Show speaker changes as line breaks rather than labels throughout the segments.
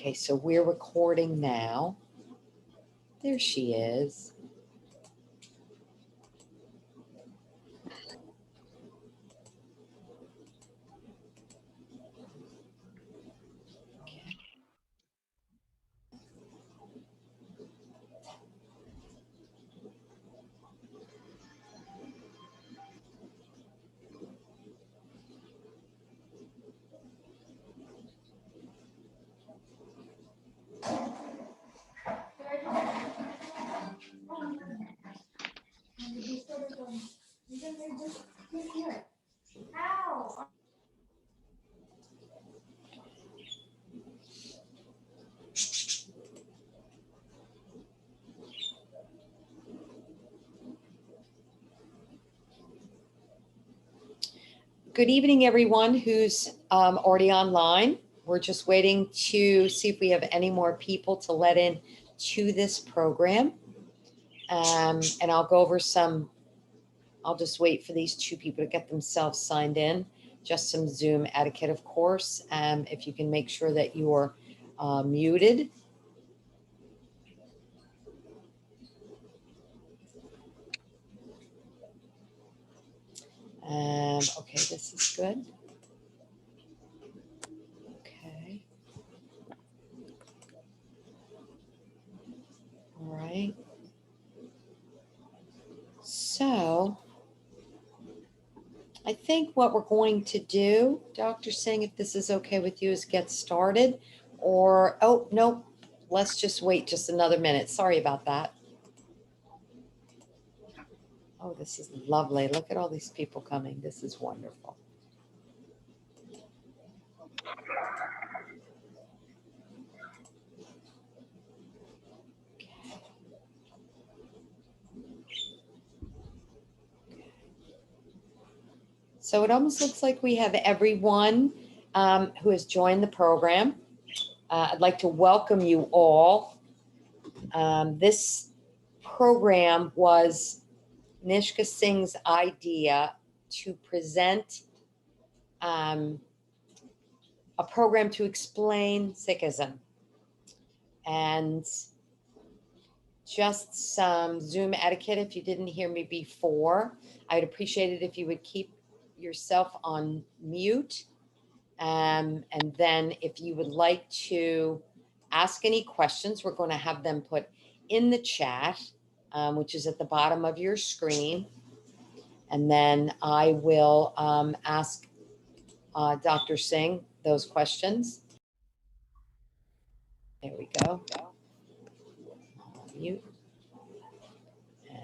Okay, so we're recording now. There she is. Good evening, everyone who's already online. We're just waiting to see if we have any more people to let in to this program. And I'll go over I'll just wait for these two people to get themselves signed in. Just some Zoom etiquette, of course. If you can make sure that you're muted. Okay, this is good. Okay. All right. So I think what we're going to do, Dr. Singh, if this is okay with you, is get started. Or, oh, no, let's just wait just another minute. Sorry about that. Oh, this is lovely. Look at all these people coming. This is wonderful. So it almost looks like we have everyone who has joined the program. I'd like to welcome you all. This program was Nishka Singh's idea to present a program to explain Sikhism. And just some Zoom etiquette. If you didn't hear me before, I'd appreciate it if you would keep yourself on mute. And then if you would like to ask any questions, we're going to have them put in the chat, which is at the bottom of your screen. And then I will ask Dr. Singh those questions. There we go. Mute. And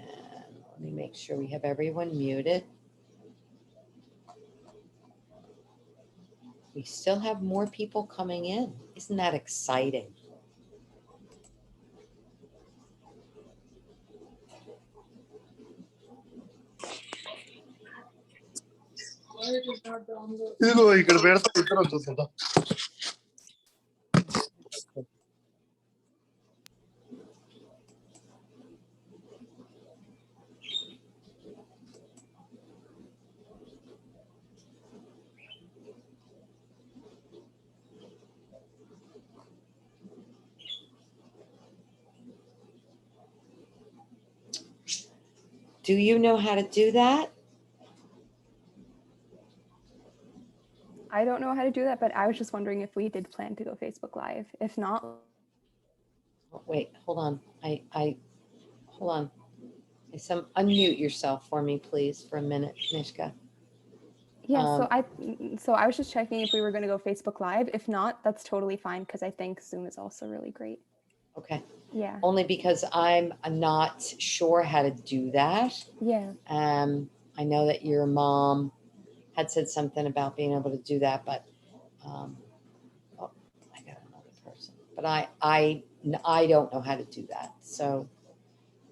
let me make sure we have everyone muted. We still have more people coming in. Isn't that exciting? Do you know how to do that?
I don't know how to do that, but I was just wondering if we did plan to go Facebook Live. If not.
Oh, wait, hold on. Hold on. Unmute yourself for me, please, for a minute, Nishka.
Yeah, so I was just checking if we were going to go Facebook Live. If not, that's totally fine because I think Zoom is also really great.
Okay.
Yeah.
Only because I'm not sure how to do that.
Yeah.
I know that your mom had said something about being able to do that, but oh, I got another person. But I don't know how to do that. So,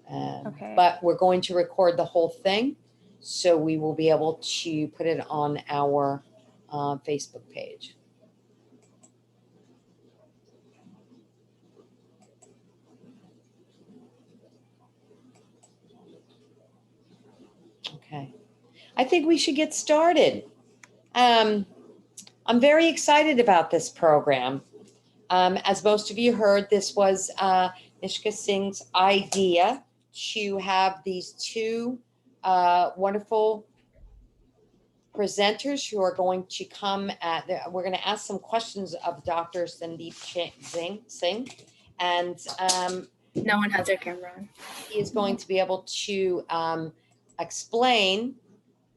okay.
But we're going to record the whole thing, so we will be able to put it on our Facebook page. Okay. I think we should get started. I'm very excited about this program. As most of you heard, this was Nishka Singh's idea to have these two wonderful presenters who are going to come we're going to ask some questions of Dr. Sandeep Singh, and
no one has their camera on.
He is going to be able to explain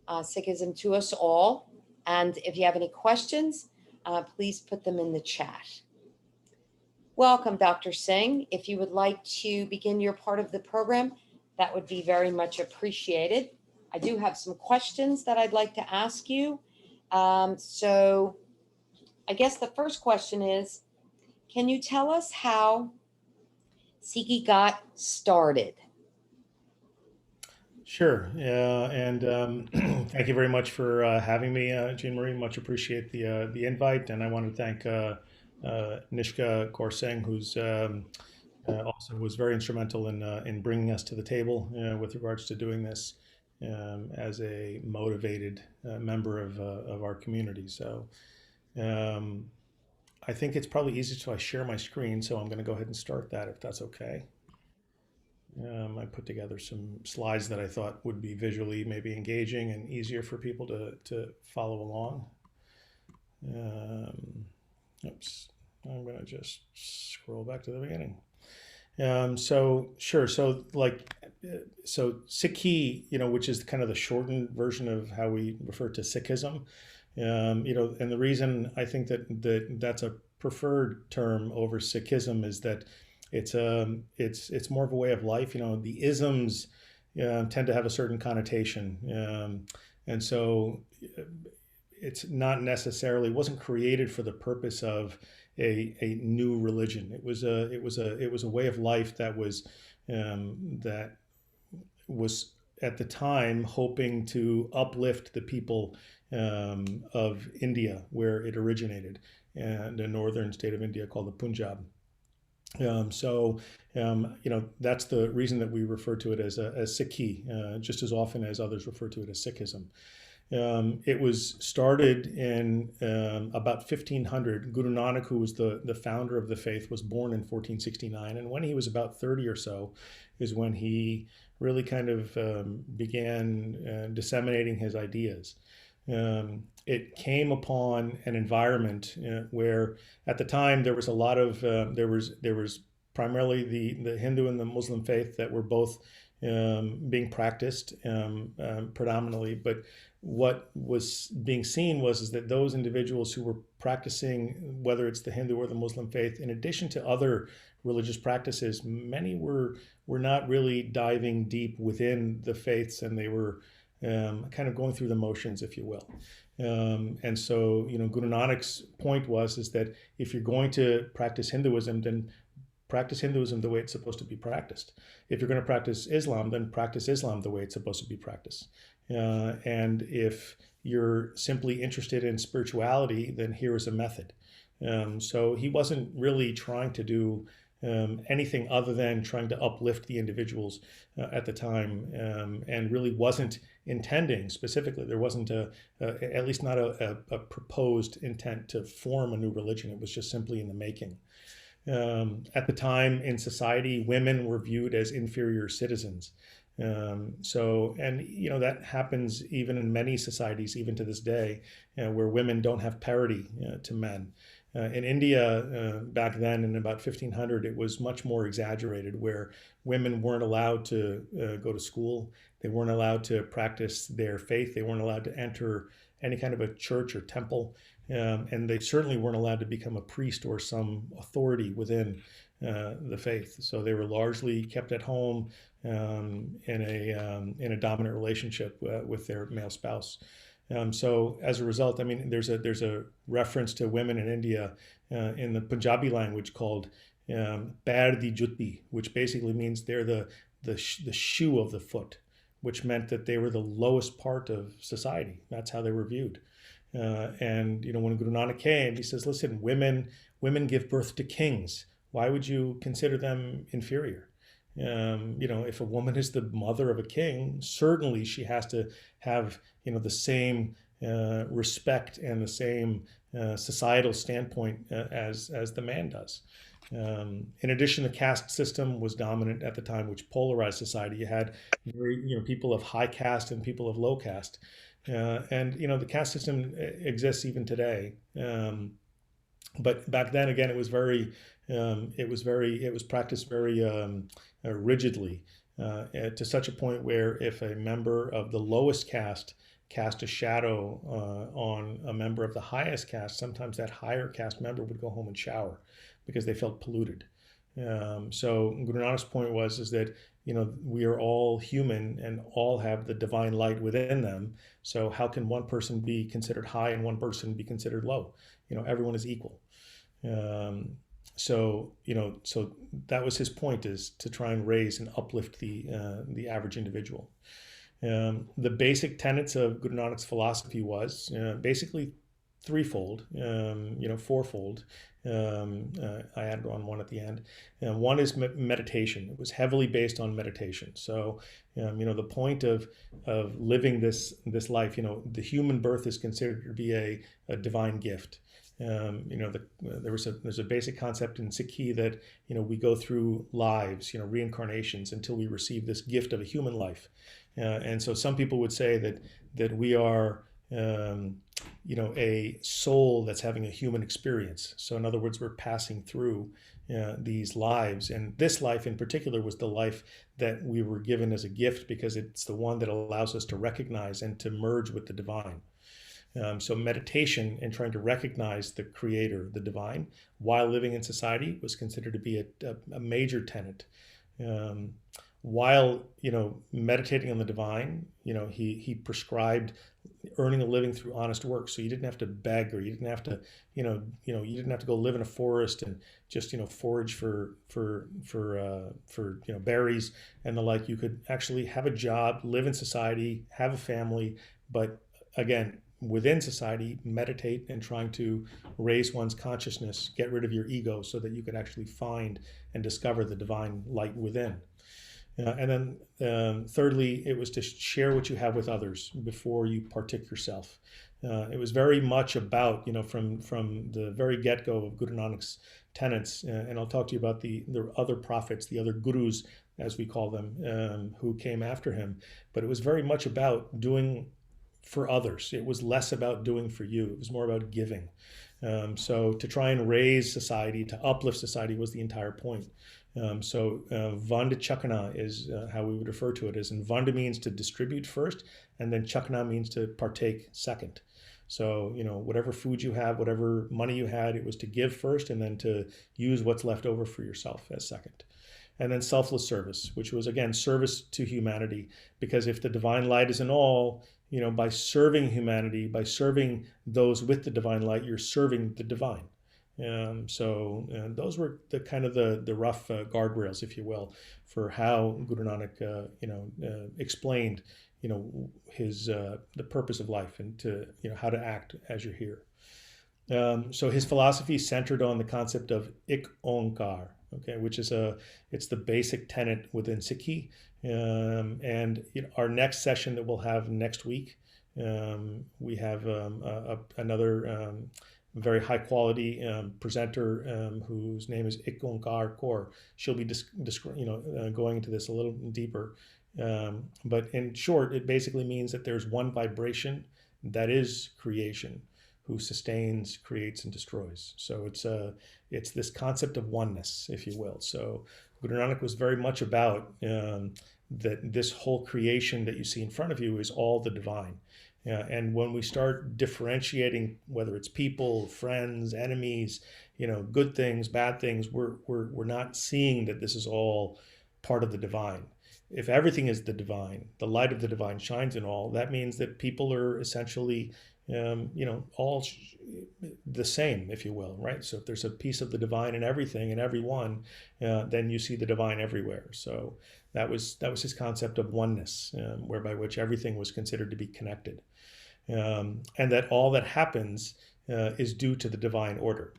Sikhism to us all. And if you have any questions, please put them in the chat. Welcome, Dr. Singh. If you would like to begin your part of the program, that would be very much appreciated. I do have some questions that I'd like to ask you. So I guess the first question is, can you tell us how Sikhi got started?
Sure. And thank you very much for having me, Jean Marie. Much appreciate the invite. And I want to thank Nishka Kaur Singh, who's also was very instrumental in bringing us to the table with regards to doing this as a motivated member of our community. So I think it's probably easiest if I share my screen. So I'm going to go ahead and start that if that's okay. I put together some slides that I thought would be visually maybe engaging and easier for people to follow along. Oops, I'm going to just scroll back to the beginning. So sure, so Sikhi, which is kind of the shortened version of how we refer to Sikhism, and the reason I think that's a preferred term over Sikhism is that it's more of a way of life. The isms tend to have a certain connotation, and so it's not necessarily wasn't created for the purpose of a new religion. It was a way of life that was at the time hoping to uplift the people of India, where it originated, and the northern state of India called the Punjab. That's the reason that we refer to it as Sikhi, just as often as others refer to it as Sikhism. It was started in about 1500. Guru Nanak, who was the founder of the faith, was born in 1469. And when he was about 30 or so is when he really kind of began disseminating his ideas. It came upon an environment where at the time there was a lot of, there was primarily the Hindu and the Muslim faith that were both being practiced predominantly, but what was being seen is that those individuals who were practicing, whether it's the Hindu or the Muslim faith, in addition to other religious practices, many were not really diving deep within the faiths, and they were kind of going through the motions, if you will. And so, Guru Nanak's point is that if you're going to practice Hinduism, then practice Hinduism the way it's supposed to be practiced. If you're going to practice Islam, then practice Islam the way it's supposed to be practiced. And if you're simply interested in spirituality, then here is a method. So he wasn't really trying to do anything other than trying to uplift the individuals at the time, and really wasn't intending specifically. There wasn't at least not a proposed intent to form a new religion. It was just simply in the making. At the time in society, women were viewed as inferior citizens. That happens even in many societies, even to this day, where women don't have parity to men. In India, back then in about 1500, it was much more exaggerated, where women weren't allowed to go to school. They weren't allowed to practice their faith. They weren't allowed to enter any kind of a church or temple. And they certainly weren't allowed to become a priest or some authority within the faith. So they were largely kept at home in a dominant relationship with their male spouse. So as a result, I mean, there's a reference to women in India in the Punjabi language called Pair di Jutti, which basically means they're the shoe of the foot, which meant that they were the lowest part of society. That's how they were viewed. When Guru Nanak came, he says, listen, women give birth to kings. Why would you consider them inferior? If a woman is the mother of a king, certainly she has to have, the same respect and the same societal standpoint as the man does. In addition, the caste system was dominant at the time, which polarized society. You had people of high caste and people of low caste, and the caste system exists even today. But back then, again, it was practiced very rigidly, to such a point where if a member of the lowest caste cast a shadow on a member of the highest caste, sometimes that higher caste member would go home and shower because they felt polluted. So Guru Nanak's point is that we are all human and all have the divine light within them. So how can one person be considered high and one person be considered low? Everyone is equal. So that was his point, is to try and raise and uplift the average individual. The basic tenets of Guru Nanak's philosophy was basically threefold, fourfold. I added on one at the end. One is meditation. It was heavily based on meditation. So, the point of living this life, the human birth is considered to be a divine gift. There's a basic concept in Sikhi that we go through lives, reincarnations, until we receive this gift of a human life. And so some people would say that we are a soul that's having a human experience. So in other words, we're passing through these lives, and this life in particular was the life that we were given as a gift because it's the one that allows us to recognize and to merge with the divine. So meditation and trying to recognize the creator, the divine, while living in society was considered to be a major tenet. While meditating on the divine, he prescribed earning a living through honest work. So you didn't have to beg, or you didn't have to you didn't have to go live in a forest and just forage for berries and the like. You could actually have a job, live in society, have a family, but again, within society, meditate and trying to raise one's consciousness, get rid of your ego so that you could actually find and discover the divine light within. And then thirdly, it was to share what you have with others before you partake yourself. It was very much about, from the very get-go of Guru Nanak's tenets, and I'll talk to you about the other prophets, the other gurus, as we call them, who came after him. But it was very much about doing for others. It was less about doing for you. It was more about giving. So to try and raise society, to uplift society was the entire point. Vanda Chakana is how we would refer to it as, and Vanda means to distribute first, and then Chakana means to partake second. So, whatever food you have, whatever money you had, it was to give first and then to use what's left over for yourself as second. And then selfless service, which was, again, service to humanity, because if the divine light is in all, by serving humanity, by serving those with the divine light, you're serving the divine. Those were the kind of the rough guardrails, if you will, for how Guru Nanak, explained, his the purpose of life and to how to act as you're here. So his philosophy centered on the concept of Ik Onkar, okay, which is it's the basic tenet within Sikhi. And our next session that we'll have next week, we have another very high quality presenter whose name is Ik Onkar Kaur. She'll be going into this a little deeper. But in short, it basically means that there's one vibration that is creation, who sustains, creates, and destroys. So it's this concept of oneness, if you will. So Guru Nanak was very much about that this whole creation that you see in front of you is all the divine. And when we start differentiating, whether it's people, friends, enemies, good things, bad things, we're not seeing that this is all part of the divine. If everything is the divine, the light of the divine shines in all, that means that people are essentially all the same, if you will, right? So if there's a piece of the divine in everything and everyone, then you see the divine everywhere. So that was his concept of oneness, whereby which everything was considered to be connected, and that all that happens is due to the divine order.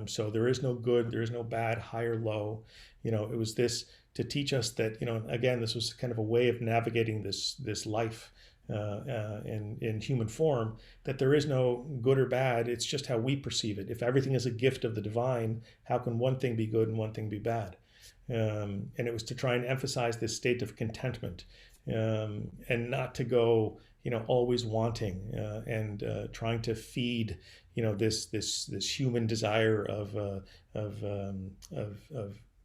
So there is no good, there is no bad, high or low. It was this to teach us that, again, this was kind of a way of navigating this life in human form, that there is no good or bad. It's just how we perceive it. If everything is a gift of the divine, how can one thing be good and one thing be bad? And it was to try and emphasize this state of contentment, and not to go, always wanting, and trying to feed, this human desire of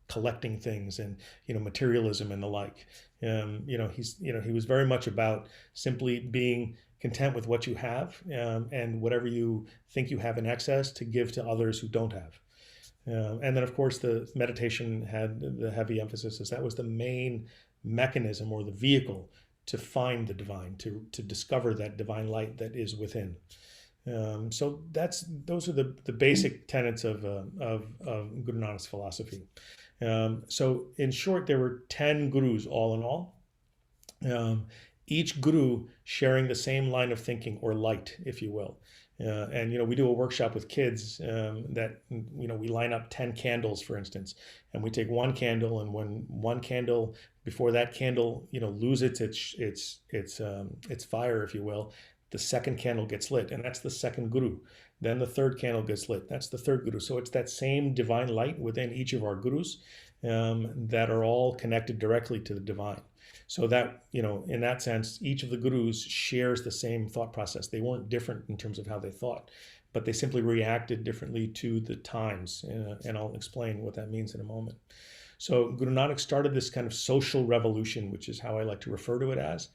collecting things and materialism and the like. He was very much about simply being content with what you have, and whatever you think you have in excess to give to others who don't have. And then, of course, the meditation had the heavy emphasis as that was the main mechanism or the vehicle to find the divine, to discover that divine light that is within. So those are the basic tenets of Guru Nanak's philosophy. So in short, there were 10 gurus all in all. Each guru sharing the same line of thinking or light, if you will. And we do a workshop with kids, that we line up 10 candles, for instance, and we take one candle, and when one candle, before that candle loses its fire, if you will, the second candle gets lit, and that's the second guru. Then the third candle gets lit, that's the third guru. So it's that same divine light within each of our gurus, that are all connected directly to the divine. So that, in that sense, each of the gurus shares the same thought process. They weren't different in terms of how they thought, but they simply reacted differently to the times. And I'll explain what that means in a moment. So Guru Nanak started this kind of social revolution, which is how I like to refer to it as,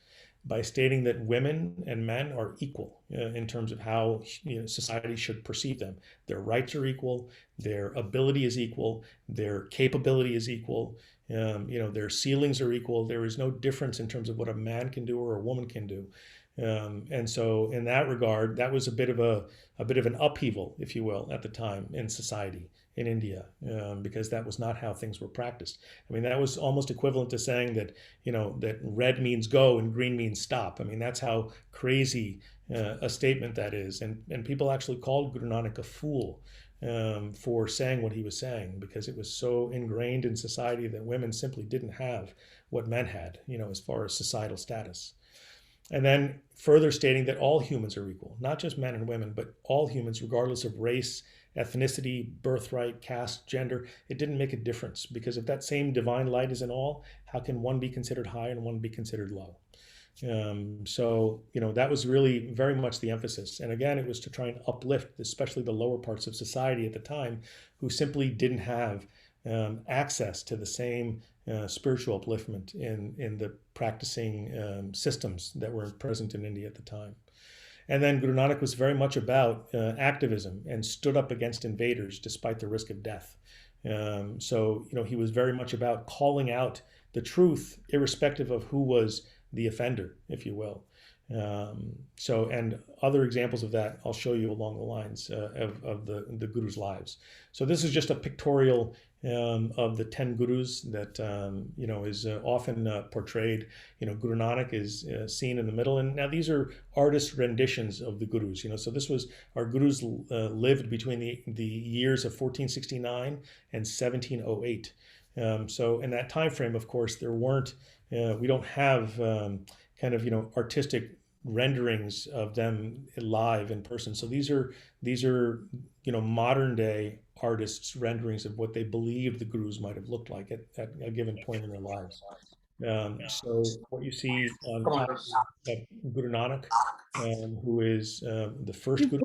by stating that women and men are equal, in terms of how society should perceive them. Their rights are equal, their ability is equal, their capability is equal, their ceilings are equal. There is no difference in terms of what a man can do or a woman can do. And so in that regard, that was a bit of an upheaval, if you will, at the time in society in India, because that was not how things were practiced. I mean, that was almost equivalent to saying that, that red means go and green means stop. I mean, that's how crazy a statement that is. And people actually called Guru Nanak a fool, for saying what he was saying, because it was so ingrained in society that women simply didn't have what men had, as far as societal status. And then further stating that all humans are equal, not just men and women, but all humans, regardless of race, ethnicity, birthright, caste, gender. It didn't make a difference, because if that same divine light is in all, how can one be considered high and one be considered low? So that was really very much the emphasis. And again, it was to try and uplift, especially the lower parts of society at the time, who simply didn't have access to the same spiritual upliftment in the practicing systems that were present in India at the time. And then Guru Nanak was very much about activism and stood up against invaders despite the risk of death. So he was very much about calling out the truth, irrespective of who was the offender, if you will. And other examples of that I'll show you along the lines of the Guru's lives. So this is just a pictorial of the 10 Gurus that is often portrayed. Guru Nanak is seen in the middle, and now these are artist renditions of the Gurus. So this was our Gurus lived between the years of 1469 and 1708. So in that time frame, of course, there weren't. We don't have artistic renderings of them live in person. So these are modern day artists' renderings of what they believed the Gurus might have looked like at a given point in their lives. So what you see on top of Guru Nanak, who is the first Guru.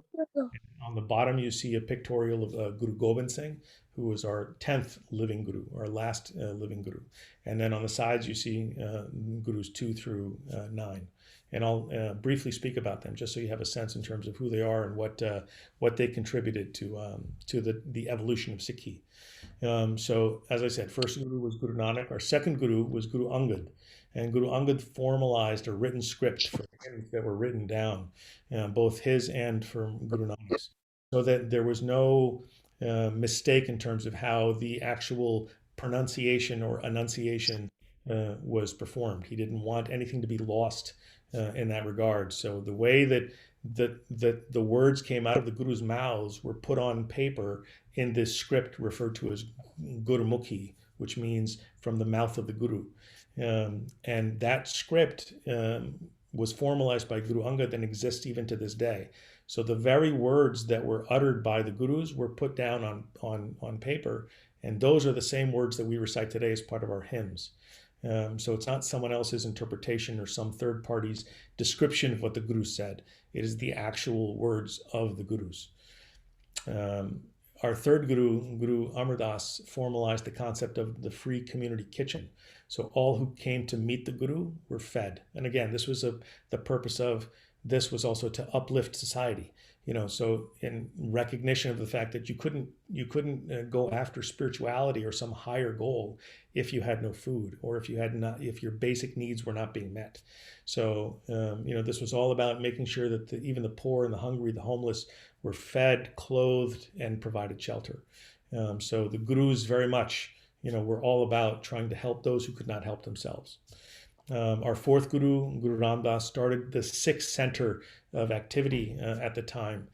On the bottom, you see a pictorial of Guru Gobind Singh, who was our 10th living Guru, our last living Guru. And then on the sides, you see Gurus 2 through 9. And I'll briefly speak about them, just so you have a sense in terms of who they are and what they contributed to the evolution of Sikhi. So, as I said, first Guru was Guru Nanak. Our second Guru was Guru Angad. And Guru Angad formalized a written script for hymns that were written down, both his and from Guru Nanak's, so that there was no mistake in terms of how the actual pronunciation or enunciation was performed. He didn't want anything to be lost in that regard. So the way that the words came out of the Guru's mouths were put on paper in this script referred to as Gurumukhi, which means from the mouth of the Guru. And that script was formalized by Guru Angad and exists even to this day. So the very words that were uttered by the gurus were put down on paper, and those are the same words that we recite today as part of our hymns. So it's not someone else's interpretation or some third party's description of what the guru said. It is the actual words of the gurus. Our third guru, Guru Amar Das, formalized the concept of the free community kitchen. So all who came to meet the guru were fed. And again, this was the purpose of this was also to uplift society. So in recognition of the fact that you couldn't go after spirituality or some higher goal if you had no food, or if your basic needs were not being met. So this was all about making sure that even the poor and the hungry, the homeless, were fed, clothed, and provided shelter. So the gurus very much, were all about trying to help those who could not help themselves. Our fourth guru, Guru Ram Das, started the Sikh center of activity at the time,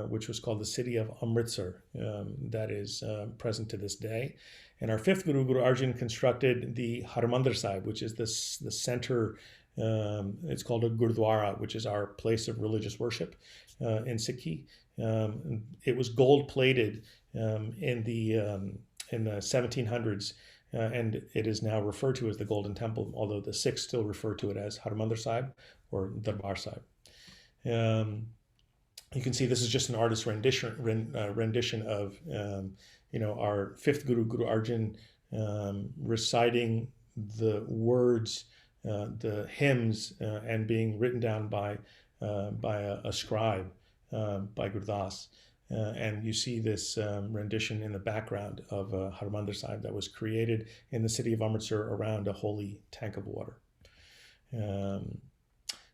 which was called the city of Amritsar, that is present to this day. And our fifth guru, Guru Arjan, constructed the Harmandir Sahib, which is the center. It's called a Gurdwara, which is our place of religious worship in Sikhi. It was gold plated in the 1700s. And it is now referred to as the Golden Temple, although the Sikhs still refer to it as Harmandir Sahib or Darbar Sahib. You can see this is just an artist's rendition of our fifth guru, Guru Arjan, reciting the words, the hymns, and being written down by a scribe, by Gurdas. And you see this rendition in the background of Harmandir Sahib that was created in the city of Amritsar around a holy tank of water.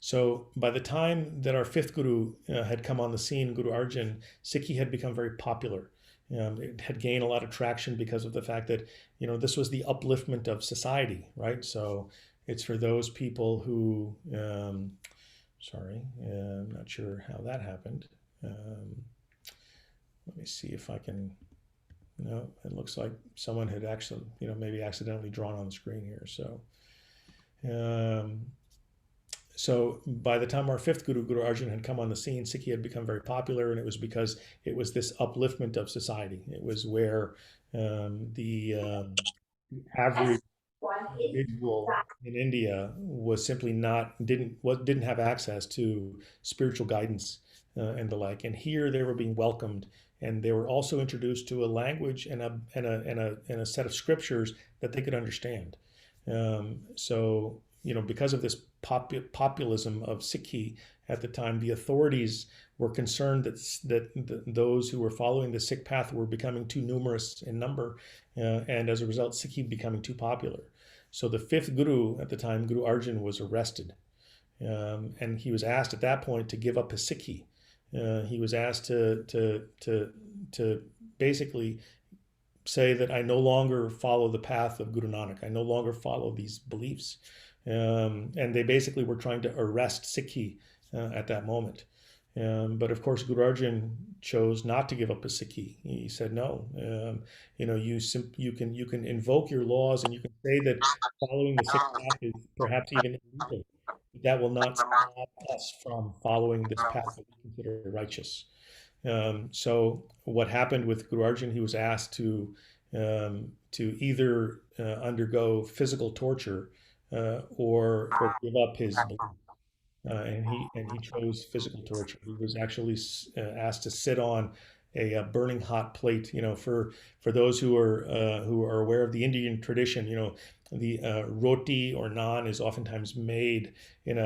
So by the time that our fifth guru had come on the scene, Guru Arjan, Sikhi had become very popular. It had gained a lot of traction because of the fact that, this was the upliftment of society, right? So it's for those people who, I'm not sure how that happened. Let me see if I can, it looks like someone had actually, maybe accidentally drawn on the screen here. So by the time our fifth guru, Guru Arjan, had come on the scene, Sikhi had become very popular, and it was because it was this upliftment of society. It was where the average individual in India was simply didn't have access to spiritual guidance and the like. And here they were being welcomed, and they were also introduced to a language and a set of scriptures that they could understand. So because of this populism of Sikhi at the time, the authorities were concerned that those who were following the Sikh path were becoming too numerous in number, and as a result, Sikhi becoming too popular. So the fifth guru at the time, Guru Arjan, was arrested, and he was asked at that point to give up his Sikhi. He was asked to basically say that I no longer follow the path of Guru Nanak. I no longer follow these beliefs. And they basically were trying to arrest Sikhi at that moment. But of course, Guru Arjan chose not to give up his Sikhi. He said, no, you can invoke your laws, and you can say that following the Sikh path is perhaps even illegal. That will not stop us from following this path that we consider righteous. So what happened with Guru Arjan, he was asked to either undergo physical torture or give up his belief. And he chose physical torture. He was actually asked to sit on a burning hot plate. For those who are aware of the Indian tradition, the roti or naan is oftentimes made in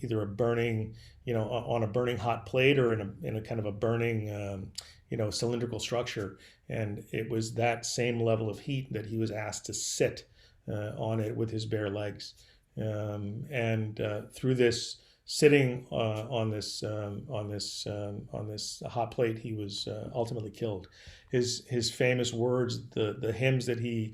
either a burning, on a burning hot plate, or in a kind of a burning, cylindrical structure. And it was that same level of heat that he was asked to sit on it with his bare legs. And through this sitting on this hot plate, he was ultimately killed. His famous words, the hymns that he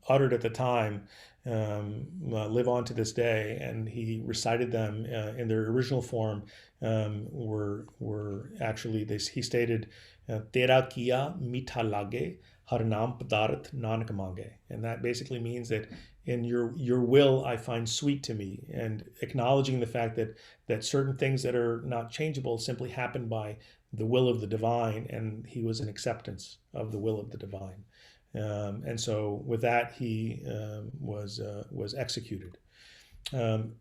uttered at the time, live on to this day, and he recited them in their original form. Were actually this. He stated, "Tera kiya meetha lage, har naam padarth nanak mange," and that basically means that in your will I find sweet to me, and acknowledging the fact that certain things that are not changeable simply happen by the will of the divine, and he was in acceptance of the will of the divine. And so with that, he was executed.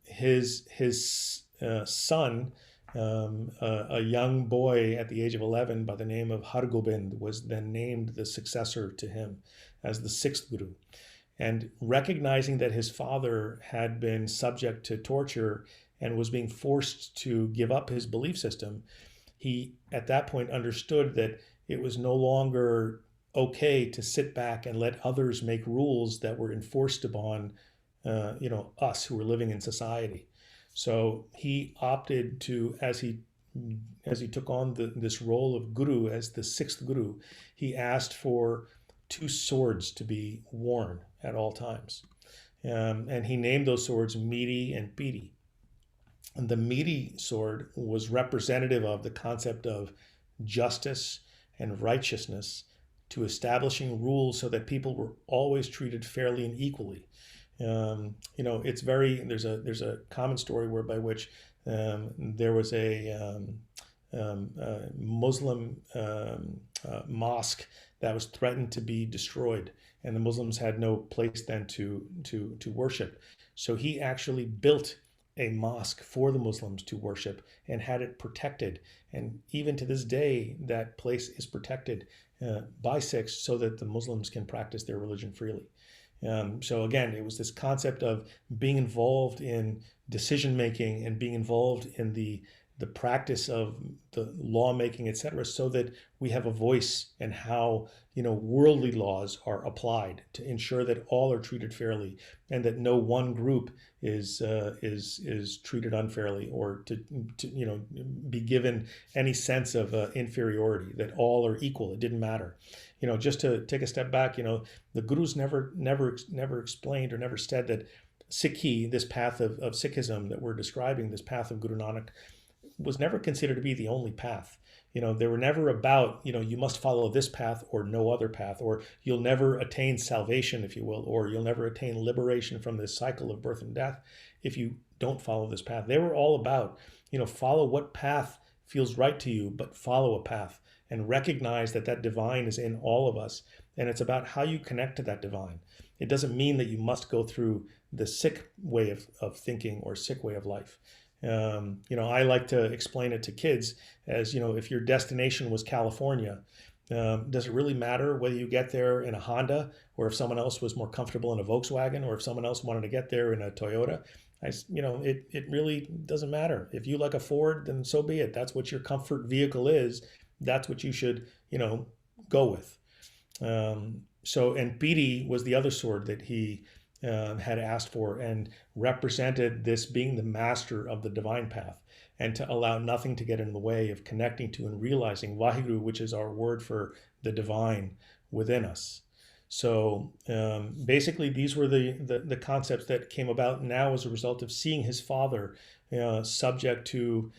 His son, a young boy at the age of 11 by the name of Hargobind, was then named the successor to him as the sixth Guru. And recognizing that his father had been subject to torture and was being forced to give up his belief system, he at that point understood that it was no longer okay to sit back and let others make rules that were enforced upon us who were living in society. So he opted to, as he took on this role of guru as the sixth guru, he asked for 2 swords to be worn at all times. And he named those swords Miri and Piri. And the Miri sword was representative of the concept of justice and righteousness, to establishing rules so that people were always treated fairly and equally. It's there's a common story whereby which there was a Muslim mosque that was threatened to be destroyed, and the Muslims had no place then to worship. So he actually built a mosque for the Muslims to worship and had it protected. And even to this day, that place is protected by Sikhs so that the Muslims can practice their religion freely. So again, it was this concept of being involved in decision making and being involved in the practice of the lawmaking, etc., so that we have a voice in how worldly laws are applied to ensure that all are treated fairly, and that no one group is treated unfairly, or to be given any sense of inferiority. That all are equal. It didn't matter. Just to take a step back, the Gurus never explained or never said that Sikhi, this path of Sikhism that we're describing, this path of Guru Nanak, was never considered to be the only path. They were never about, you must follow this path or no other path, or you'll never attain salvation, if you will, or you'll never attain liberation from this cycle of birth and death if you don't follow this path. They were all about, follow what path feels right to you, but follow a path and recognize that divine is in all of us. And it's about how you connect to that divine. It doesn't mean that you must go through the Sikh way of thinking or Sikh way of life. I like to explain it to kids as, if your destination was California, does it really matter whether you get there in a Honda, or if someone else was more comfortable in a Volkswagen, or if someone else wanted to get there in a Toyota? It really doesn't matter. If you like a Ford, then so be it. That's what your comfort vehicle is. That's what you should, go with. And Piri was the other sword that he had asked for, and represented this being the master of the divine path, and to allow nothing to get in the way of connecting to and realizing Vaheguru, which is our word for the divine within us. So basically, these were the concepts that came about now as a result of seeing his father subject to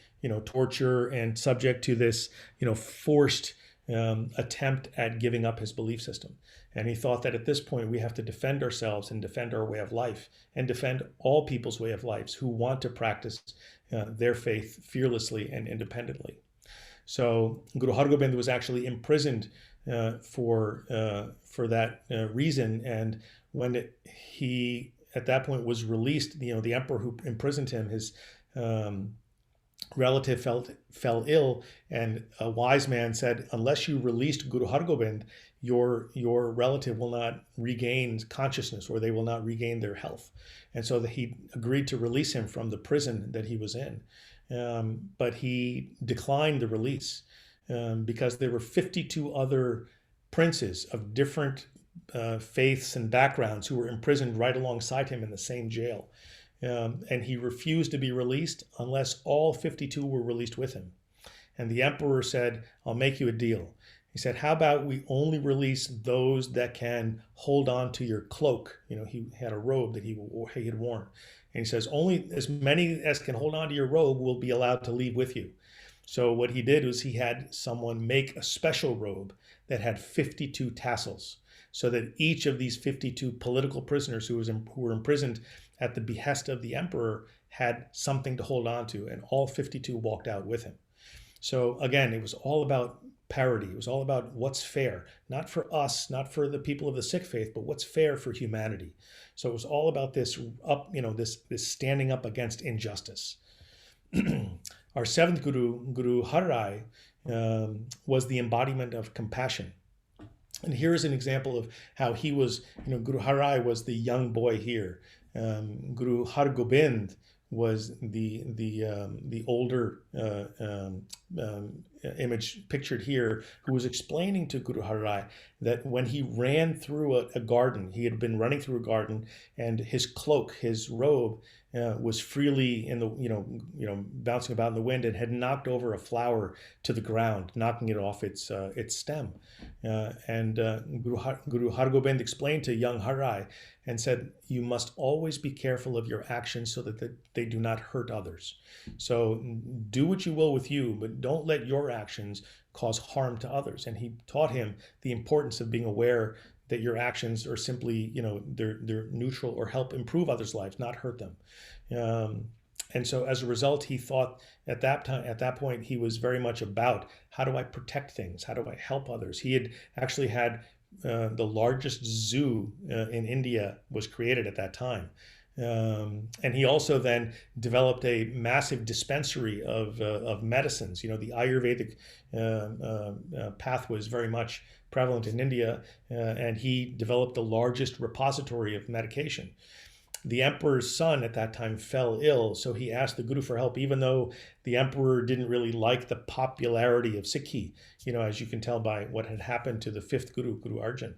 torture, and subject to this forced attempt at giving up his belief system. And he thought that at this point we have to defend ourselves and defend our way of life, and defend all people's way of lives who want to practice their faith fearlessly and independently. So Guru Hargobind was actually imprisoned for that reason. And when he at that point was released, the emperor who imprisoned him, his relative fell ill, and a wise man said, unless you released Guru Hargobind, your relative will not regain consciousness, or they will not regain their health. And so that he agreed to release him from the prison that he was in. But he declined the release because there were 52 other princes of different faiths and backgrounds who were imprisoned right alongside him in the same jail. And he refused to be released unless all 52 were released with him. And the emperor said, I'll make you a deal. He said, how about we only release those that can hold on to your cloak? He had a robe that he had worn. And he says, only as many as can hold on to your robe will be allowed to leave with you. So what he did was he had someone make a special robe that had 52 tassels. so that each of these 52 political prisoners who were imprisoned at the behest of the emperor had something to hold on to, and all 52 walked out with him. So again, it was all about parity. It was all about what's fair, not for us, not for the people of the Sikh faith, but what's fair for humanity. So it was all about this this standing up against injustice. Our seventh guru, Guru Har Rai, was the embodiment of compassion. And here's an example of how he was, Guru Har Rai was the young boy here. Guru Har Gobind was the older image pictured here, who was explaining to Guru Har Rai that when he ran through a garden, he had been running through a garden, and his cloak, his robe, was freely in the bouncing about in the wind, and had knocked over a flower to the ground, knocking it off its stem. Guru Har Gobind explained to young Har Rai and said, you must always be careful of your actions so that they do not hurt others. So do what you will with you, but don't let your actions cause harm to others. And he taught him the importance of being aware that your actions are simply, they're neutral or help improve others' lives, not hurt them. And so as a result, he thought at that point, he was very much about, how do I protect things? How do I help others? He had actually had the largest zoo in India was created at that time. And he also then developed a massive dispensary of medicines. The Ayurvedic path was very much prevalent in India, and he developed the largest repository of medication. The emperor's son at that time fell ill, so he asked the Guru for help, even though the emperor didn't really like the popularity of Sikhi, as you can tell by what had happened to the fifth Guru, Guru Arjan.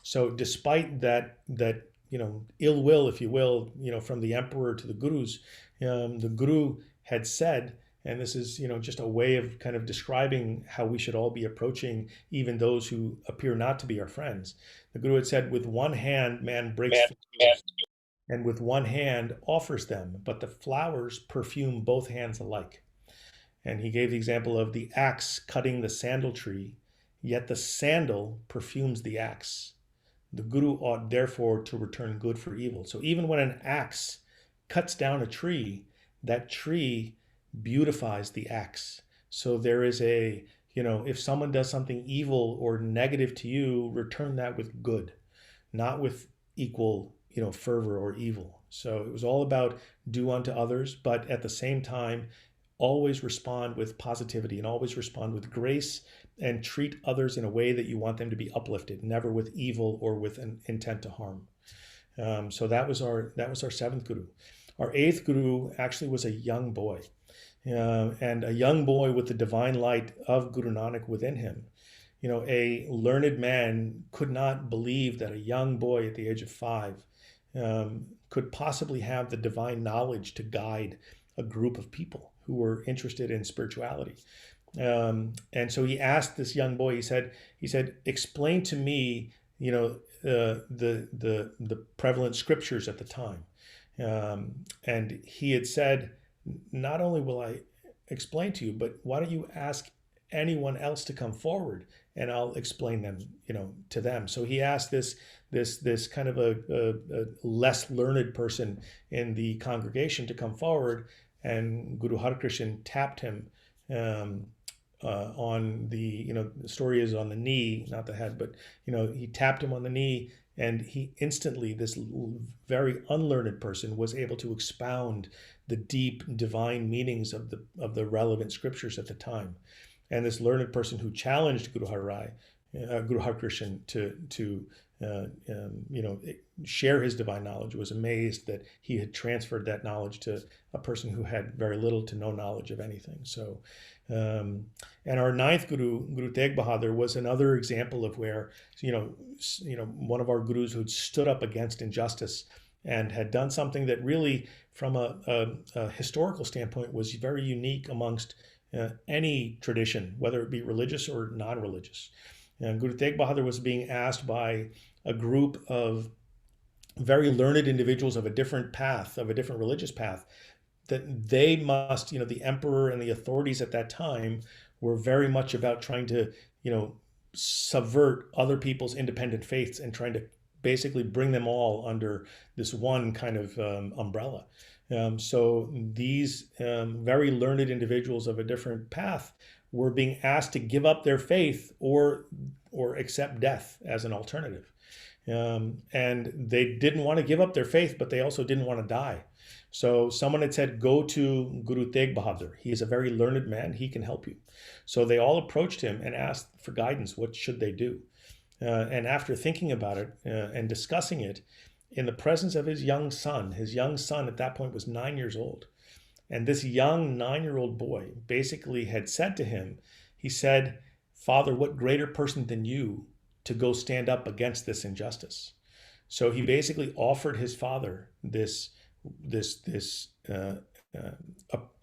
So despite that ill will, if you will, from the emperor to the Gurus, the Guru had said, and this is, just a way of kind of describing how we should all be approaching even those who appear not to be our friends. The Guru had said, with one hand, man breaks flowers, and with one hand offers them, but the flowers perfume both hands alike. And he gave the example of the axe cutting the sandal tree, yet the sandal perfumes the axe. The Guru ought therefore to return good for evil. So even when an axe cuts down a tree, that tree beautifies the axe. So there is if someone does something evil or negative to you, return that with good, not with equal, fervor or evil. So it was all about do unto others, but at the same time, always respond with positivity and always respond with grace, and treat others in a way that you want them to be uplifted, never with evil or with an intent to harm. So that was our seventh Guru. Our eighth Guru actually was a young boy, and a young boy with the divine light of Guru Nanak within him. A learned man could not believe that a young boy at the age of 5 could possibly have the divine knowledge to guide a group of people who were interested in spirituality. And so he asked this young boy, he said, explain to me, the prevalent scriptures at the time. And he had said, not only will I explain to you, but why don't you ask anyone else to come forward and I'll explain them, to them. So he asked this kind of a less learned person in the congregation to come forward, and Guru Harkrishan tapped him on the story is on the knee, not the head, but he tapped him on the knee, and he instantly, this very unlearned person, was able to expound the deep divine meanings of the relevant scriptures at the time. And this learned person who challenged Guru Harkrishan to share his divine knowledge was amazed that he had transferred that knowledge to a person who had very little to no knowledge of anything. So, and our ninth Guru, Guru Tegh Bahadur, was another example of where, one of our gurus who'd stood up against injustice and had done something that really, from a historical standpoint, was very unique amongst any tradition, whether it be religious or non-religious. And Guru Tegh Bahadur was being asked by a group of very learned individuals of a different path, of a different religious path, that they must, the emperor and the authorities at that time were very much about trying to, subvert other people's independent faiths and trying to basically bring them all under this one kind of umbrella. So these very learned individuals of a different path were being asked to give up their faith or accept death as an alternative. And they didn't want to give up their faith, but they also didn't want to die. So someone had said, go to Guru Tegh Bahadur. He is a very learned man. He can help you. So they all approached him and asked for guidance. What should they do? And after thinking about it and discussing it in the presence of his young son at that point was 9 years old. And this young 9-year-old boy basically had said to him, he said, Father, what greater person than you to go stand up against this injustice? So he basically offered his father this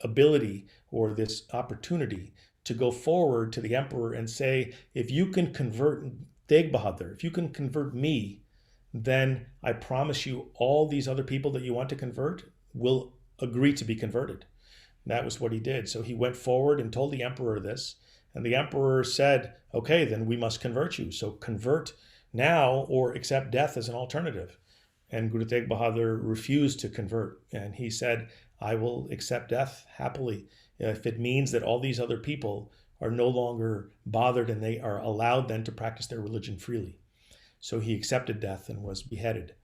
ability or this opportunity to go forward to the emperor and say, if you can convert Tegh Bahadur, if you can convert me, then I promise you all these other people that you want to convert will agree to be converted. And that was what he did. So he went forward and told the emperor this, and the emperor said, okay, then we must convert you. So convert now or accept death as an alternative. And Guru Tegh Bahadur refused to convert. And he said, I will accept death happily if it means that all these other people are no longer bothered and they are allowed then to practice their religion freely. So he accepted death and was beheaded.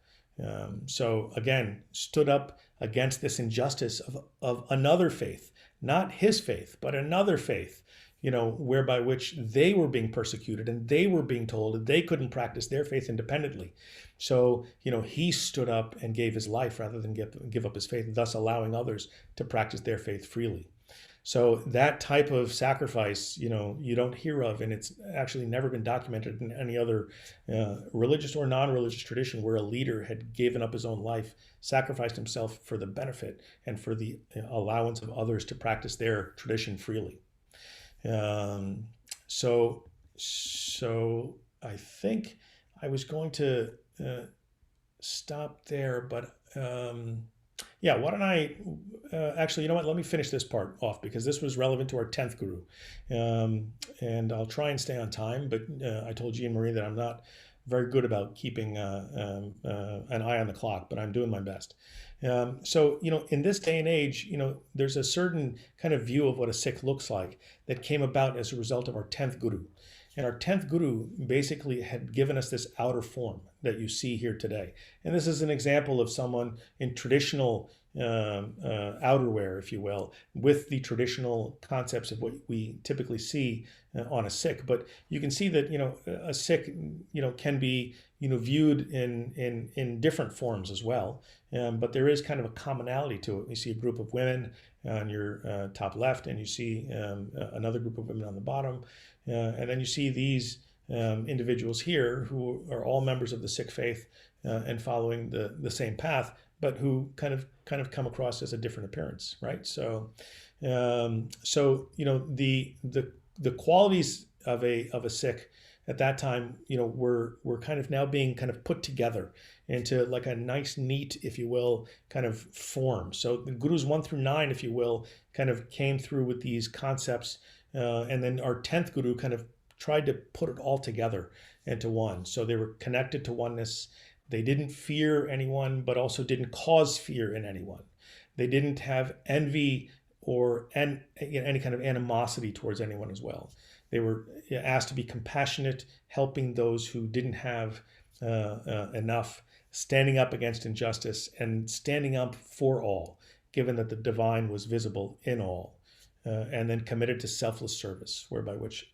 So again, stood up against this injustice of another faith, not his faith, but another faith, whereby which they were being persecuted and they were being told that they couldn't practice their faith independently. So, he stood up and gave his life rather than give up his faith, thus allowing others to practice their faith freely. So that type of sacrifice, you don't hear of, and it's actually never been documented in any other religious or non-religious tradition where a leader had given up his own life, sacrificed himself for the benefit and for the allowance of others to practice their tradition freely. So I think I was going to stop there, but why don't I, actually, you know what, let me finish this part off because this was relevant to our 10th guru. And I'll try and stay on time, but I told Jean Marie that I'm not very good about keeping an eye on the clock, but I'm doing my best. So, in this day and age, there's a certain kind of view of what a Sikh looks like that came about as a result of our 10th guru. And our 10th guru basically had given us this outer form that you see here today. And this is an example of someone in traditional outerwear, if you will, with the traditional concepts of what we typically see on a Sikh. But you can see that, a Sikh, can be, viewed in different forms as well. But there is kind of a commonality to it. You see a group of women on your top left, and you see another group of women on the bottom. And then you see these individuals here who are all members of the Sikh faith and following the same path, but who kind of come across as a different appearance, right? So, the qualities of a Sikh at that time, were kind of now being kind of put together into like a nice, neat, if you will, kind of form. So the gurus 1 through 9, if you will, kind of came through with these concepts. And then our 10th guru kind of tried to put it all together into one. So they were connected to oneness. They didn't fear anyone, but also didn't cause fear in anyone. They didn't have envy or any kind of animosity towards anyone as well. They were asked to be compassionate, helping those who didn't have enough, standing up against injustice, and standing up for all, given that the divine was visible in all. And then committed to selfless service, whereby which,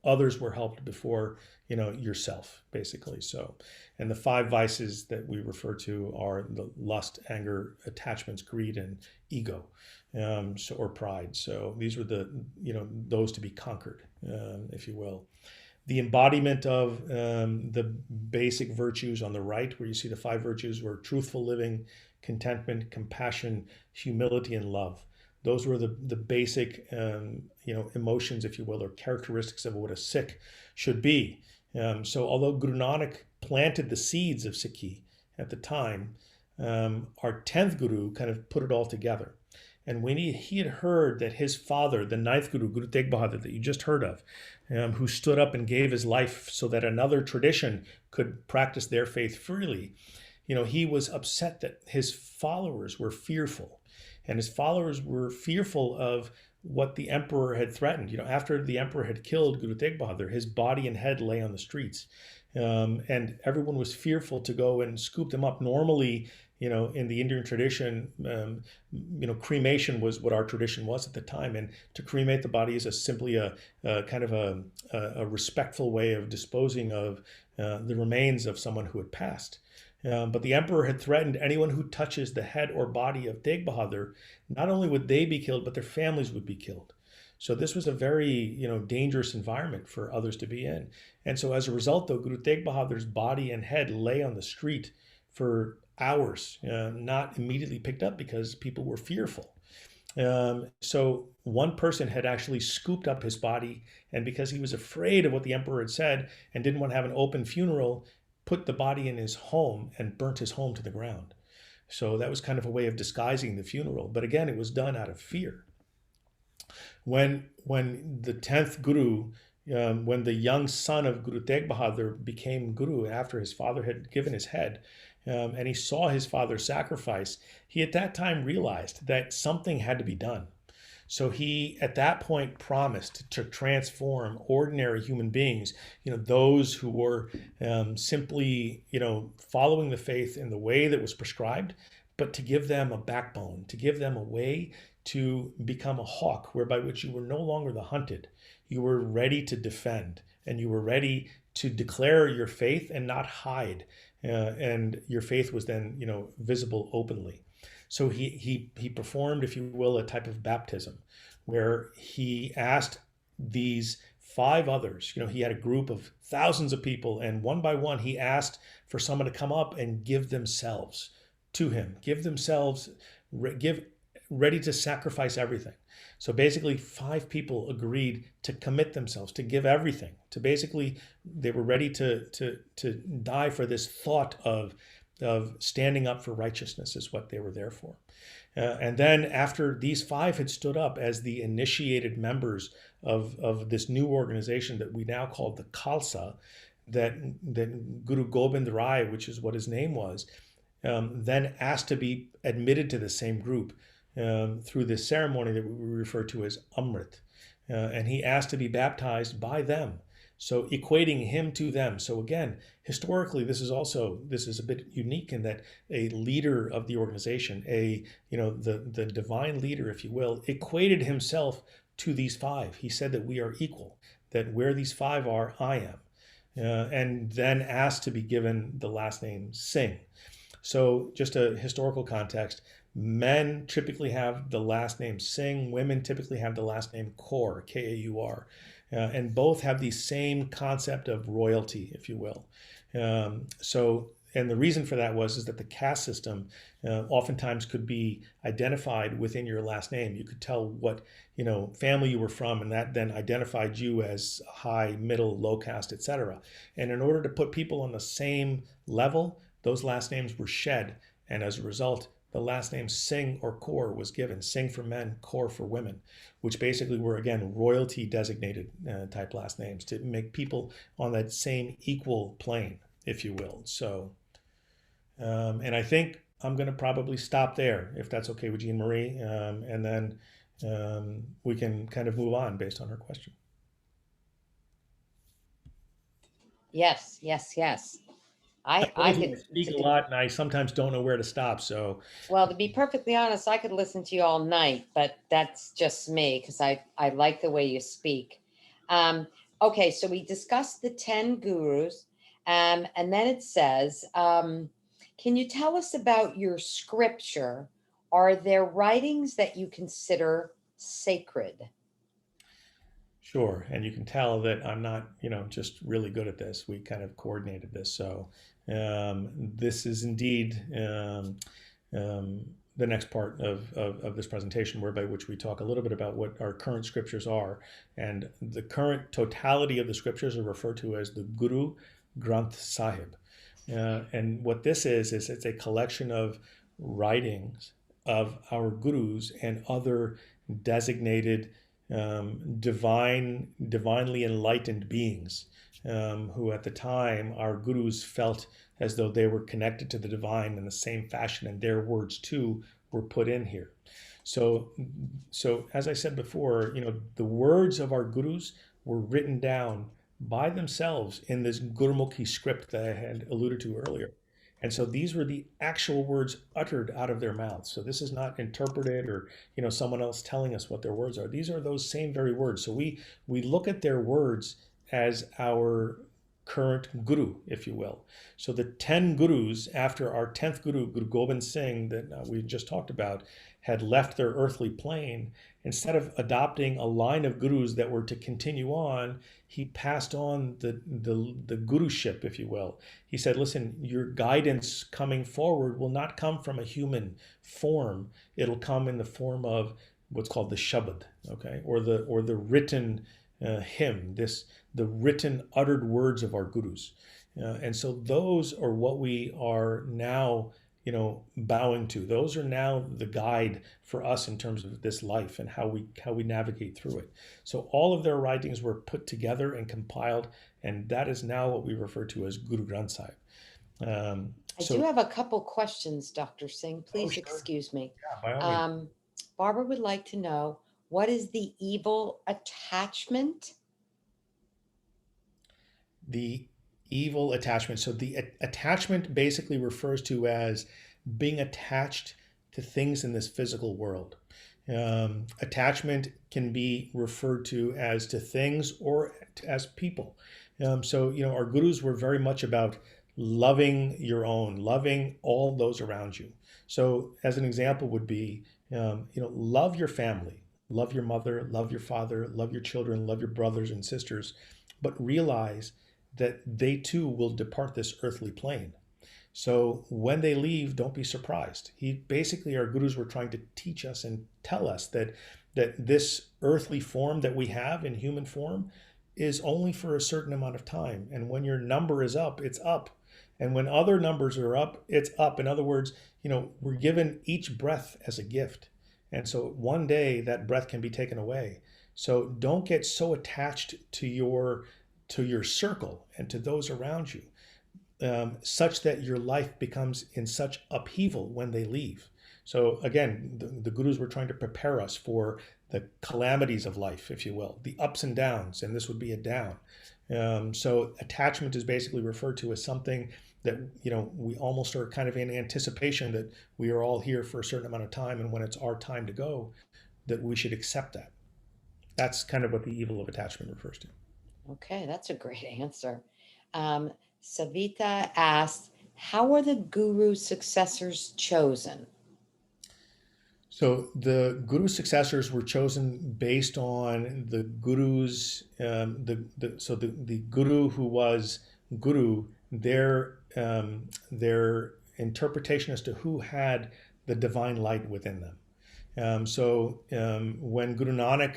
others were helped before, yourself, basically. So, and the 5 vices that we refer to are the lust, anger, attachments, greed, and ego, or pride. So these were those to be conquered, if you will. The embodiment of the basic virtues on the right, where you see the 5 virtues, were truthful living, contentment, compassion, humility, and love. Those were the basic, emotions, if you will, or characteristics of what a Sikh should be. So although Guru Nanak planted the seeds of Sikhi at the time, our 10th guru kind of put it all together. And when he had heard that his father, the ninth Guru, Guru Tegh Bahadur, that you just heard of, who stood up and gave his life so that another tradition could practice their faith freely, he was upset that his followers were fearful. And his followers were fearful of what the emperor had threatened. After the emperor had killed Guru Tegh Bahadur, his body and head lay on the streets. And everyone was fearful to go and scoop them up. Normally, in the Indian tradition, cremation was what our tradition was at the time. And to cremate the body is simply a kind of a respectful way of disposing of the remains of someone who had passed. But the emperor had threatened anyone who touches the head or body of Tegh Bahadur, not only would they be killed, but their families would be killed. So this was a very, dangerous environment for others to be in. And so as a result, though, Guru Tegh Bahadur's body and head lay on the street for hours, not immediately picked up because people were fearful. So one person had actually scooped up his body, and because he was afraid of what the emperor had said and didn't want to have an open funeral, put the body in his home and burnt his home to the ground. So that was kind of a way of disguising the funeral. But again, it was done out of fear. When the 10th Guru, when the young son of Guru Tegh Bahadur became Guru after his father had given his head, and he saw his father's sacrifice, he at that time realized that something had to be done. So he, at that point, promised to transform ordinary human beings, those who were simply, following the faith in the way that was prescribed, but to give them a backbone, to give them a way to become a hawk, whereby which you were no longer the hunted. You were ready to defend, and you were ready to declare your faith and not hide. And your faith was then, visible openly. So he performed, if you will, a type of baptism where he asked these 5 others, he had a group of thousands of people, and one by one he asked for someone to come up and give themselves to him, ready to sacrifice everything. So basically 5 people agreed to commit themselves, to give everything, to basically, they were ready to die for this thought of standing up for righteousness is what they were there for. And then after these 5 had stood up as the initiated members of this new organization that we now call the Khalsa, that Guru Gobind Rai, which is what his name was, then asked to be admitted to the same group through this ceremony that we refer to as Amrit. And he asked to be baptized by them. So equating him to them. So again, historically, this is a bit unique in that a leader of the organization, the divine leader, if you will, equated himself to these 5. He said that we are equal, that where these 5 are, I am. And then asked to be given the last name Singh. So just a historical context, men typically have the last name Singh, women typically have the last name Kaur, K-A-U-R. And both have the same concept of royalty, if you will. And the reason for that is that the caste system oftentimes could be identified within your last name. You could tell what family you were from, and that then identified you as high, middle, low caste, etc. And in order to put people on the same level, those last names were shed, and as a result, the last name Singh or Kaur was given. Singh for men, Kaur for women, which basically were, again, royalty designated type last names to make people on that same equal plane, if you will. So, and I think I'm going to probably stop there, if that's okay with Jean Marie, and then we can kind of move on based on her question.
Yes. I could
speak a lot, and I sometimes don't know where to stop. So,
well, to be perfectly honest, I could listen to you all night, but that's just me because I like the way you speak. Okay, so we discussed the 10 gurus, and then it says, can you tell us about your scripture? Are there writings that you consider sacred?
Sure, and you can tell that I'm not, just really good at this. We kind of coordinated this, so this is indeed the next part of this presentation, whereby which we talk a little bit about what our current scriptures are, and the current totality of the scriptures are referred to as the Guru Granth Sahib, and what this is it's a collection of writings of our gurus and other designated divinely enlightened beings, who at the time our gurus felt as though they were connected to the divine in the same fashion, and their words too were put in here. So, as I said before, the words of our gurus were written down by themselves in this Gurmukhi script that I had alluded to earlier. And so these were the actual words uttered out of their mouths. So this is not interpreted or someone else telling us what their words are. These are those same very words. So we look at their words as our current guru, if you will. So the 10 gurus after our 10th guru, Guru Gobind Singh, that we just talked about, had left their earthly plane. Instead of adopting a line of gurus that were to continue on, he passed on the guruship, if you will. He said, listen, your guidance coming forward will not come from a human form. It'll come in the form of what's called the Shabad, okay, or the written hymn, the written uttered words of our gurus. And so those are what we are now bowing to. Those are now the guide for us in terms of this life and how we navigate through it. So all of their writings were put together and compiled, and that is now what we refer to as Guru Granth Sahib.
I do have a couple questions, Dr. Singh. Please
sure.
excuse me.
Yeah, by all means.
Barbara would like to know, what is the evil attachment?
The evil attachment. So the attachment basically refers to as being attached to things in this physical world. Attachment can be referred to as to things or as people. So our gurus were very much about loving your own, loving all those around you. So as an example would be, love your family, love your mother, love your father, love your children, love your brothers and sisters, but realize that they too will depart this earthly plane. So when they leave, don't be surprised. Our gurus were trying to teach us and tell us that this earthly form that we have in human form is only for a certain amount of time. And when your number is up, it's up. And when other numbers are up, it's up. In other words, we're given each breath as a gift. And so one day that breath can be taken away. So don't get so attached to your circle and to those around you, such that your life becomes in such upheaval when they leave. So again, the gurus were trying to prepare us for the calamities of life, if you will, the ups and downs, and this would be a down. So attachment is basically referred to as something that, we almost are kind of in anticipation that we are all here for a certain amount of time, and when it's our time to go, that we should accept that. That's kind of what the evil of attachment refers to.
Okay, that's a great answer. Savita asked, how are the guru successors chosen?
So the guru successors were chosen based on the guru's, the guru who was guru, their interpretation as to who had the divine light within them. When Guru Nanak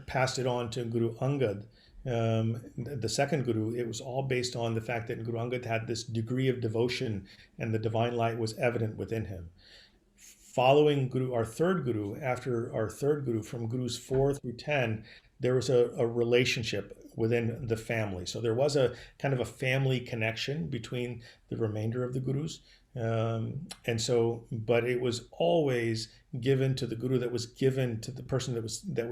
passed it on to Guru Angad, the second guru, it was all based on the fact that Guru Angad had this degree of devotion and the divine light was evident within him. Following our third guru, after our third guru, from gurus 4 through 10, there was a relationship within the family. So there was a kind of a family connection between the remainder of the gurus. But it was always given to the guru that was given to the person that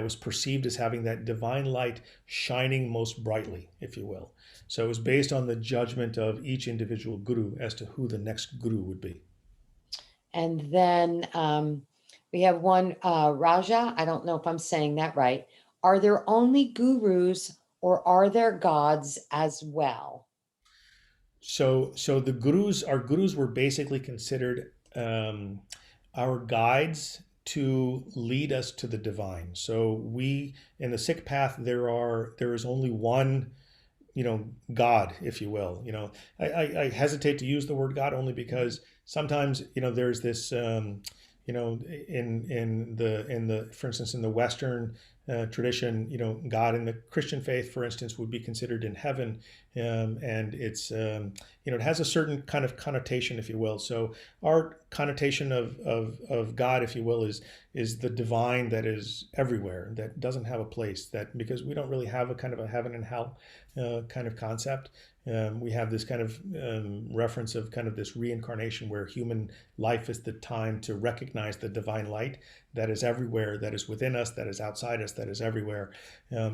was perceived as having that divine light shining most brightly, if you will. So it was based on the judgment of each individual guru as to who the next guru would be.
And then we have one, Raja, I don't know if I'm saying that right. Are there only gurus or are there gods as well?
So our gurus were basically considered our guides to lead us to the divine. So we, in the Sikh path, there is only one, God, if you will. I hesitate to use the word God only because sometimes, there's this, for instance, in the Western tradition, God in the Christian faith, for instance, would be considered in heaven, and it's it has a certain kind of connotation, if you will. So our connotation of God, if you will, is the divine that is everywhere, that doesn't have a place, that because we don't really have a kind of a heaven and hell kind of concept. We have this kind of reference of kind of this reincarnation where human life is the time to recognize the divine light that is everywhere, that is within us, that is outside us, that is everywhere.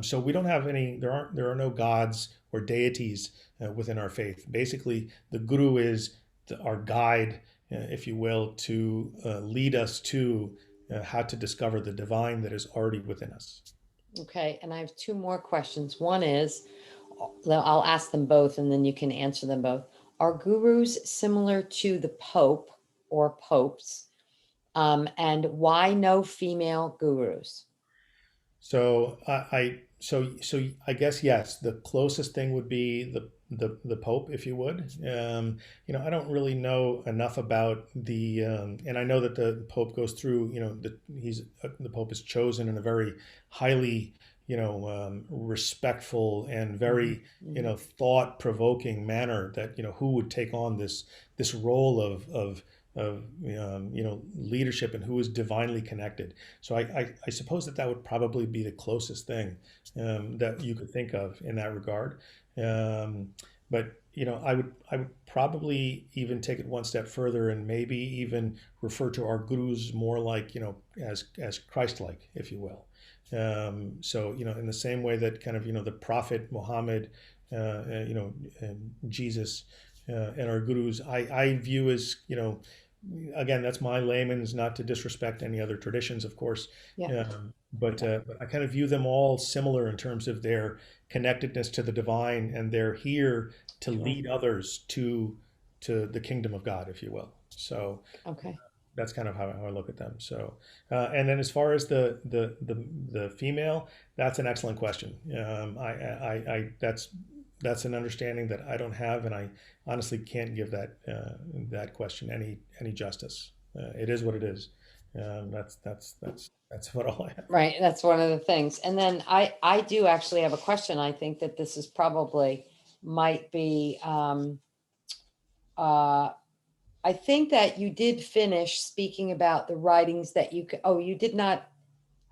So we don't have any, there are no gods or deities within our faith. Basically, the guru is our guide, if you will, to lead us to how to discover the divine that is already within us.
Okay, and I have two more questions. One is, I'll ask them both and then you can answer them both. Are gurus similar to the Pope or popes? And why no female gurus?
So I guess yes, the closest thing would be the Pope, if you would. I don't really know enough about and I know that the Pope goes through. The Pope is chosen in a very highly respectful and very thought-provoking manner. That who would take on this role of leadership and who is divinely connected. So I suppose that would probably be the closest thing that you could think of in that regard. But I would probably even take it one step further and maybe even refer to our gurus more like as Christ-like, if you will. So in the same way that kind of the Prophet Muhammad, Jesus, and our gurus, I view as again, that's my layman's, not to disrespect any other traditions, of course.
Yeah.
But I kind of view them all similar in terms of their connectedness to the divine, and they're here to lead others to the kingdom of God, if you will. So
Okay.
that's kind of how I look at them. So, and then as far as the female, that's an excellent question. That's an understanding that I don't have, and I honestly can't give that question any justice. It is what it is. That's what all I have.
Right. That's one of the things. And then I do actually have a question. I think that this is probably might be, I think that you did finish speaking about the writings that you did not,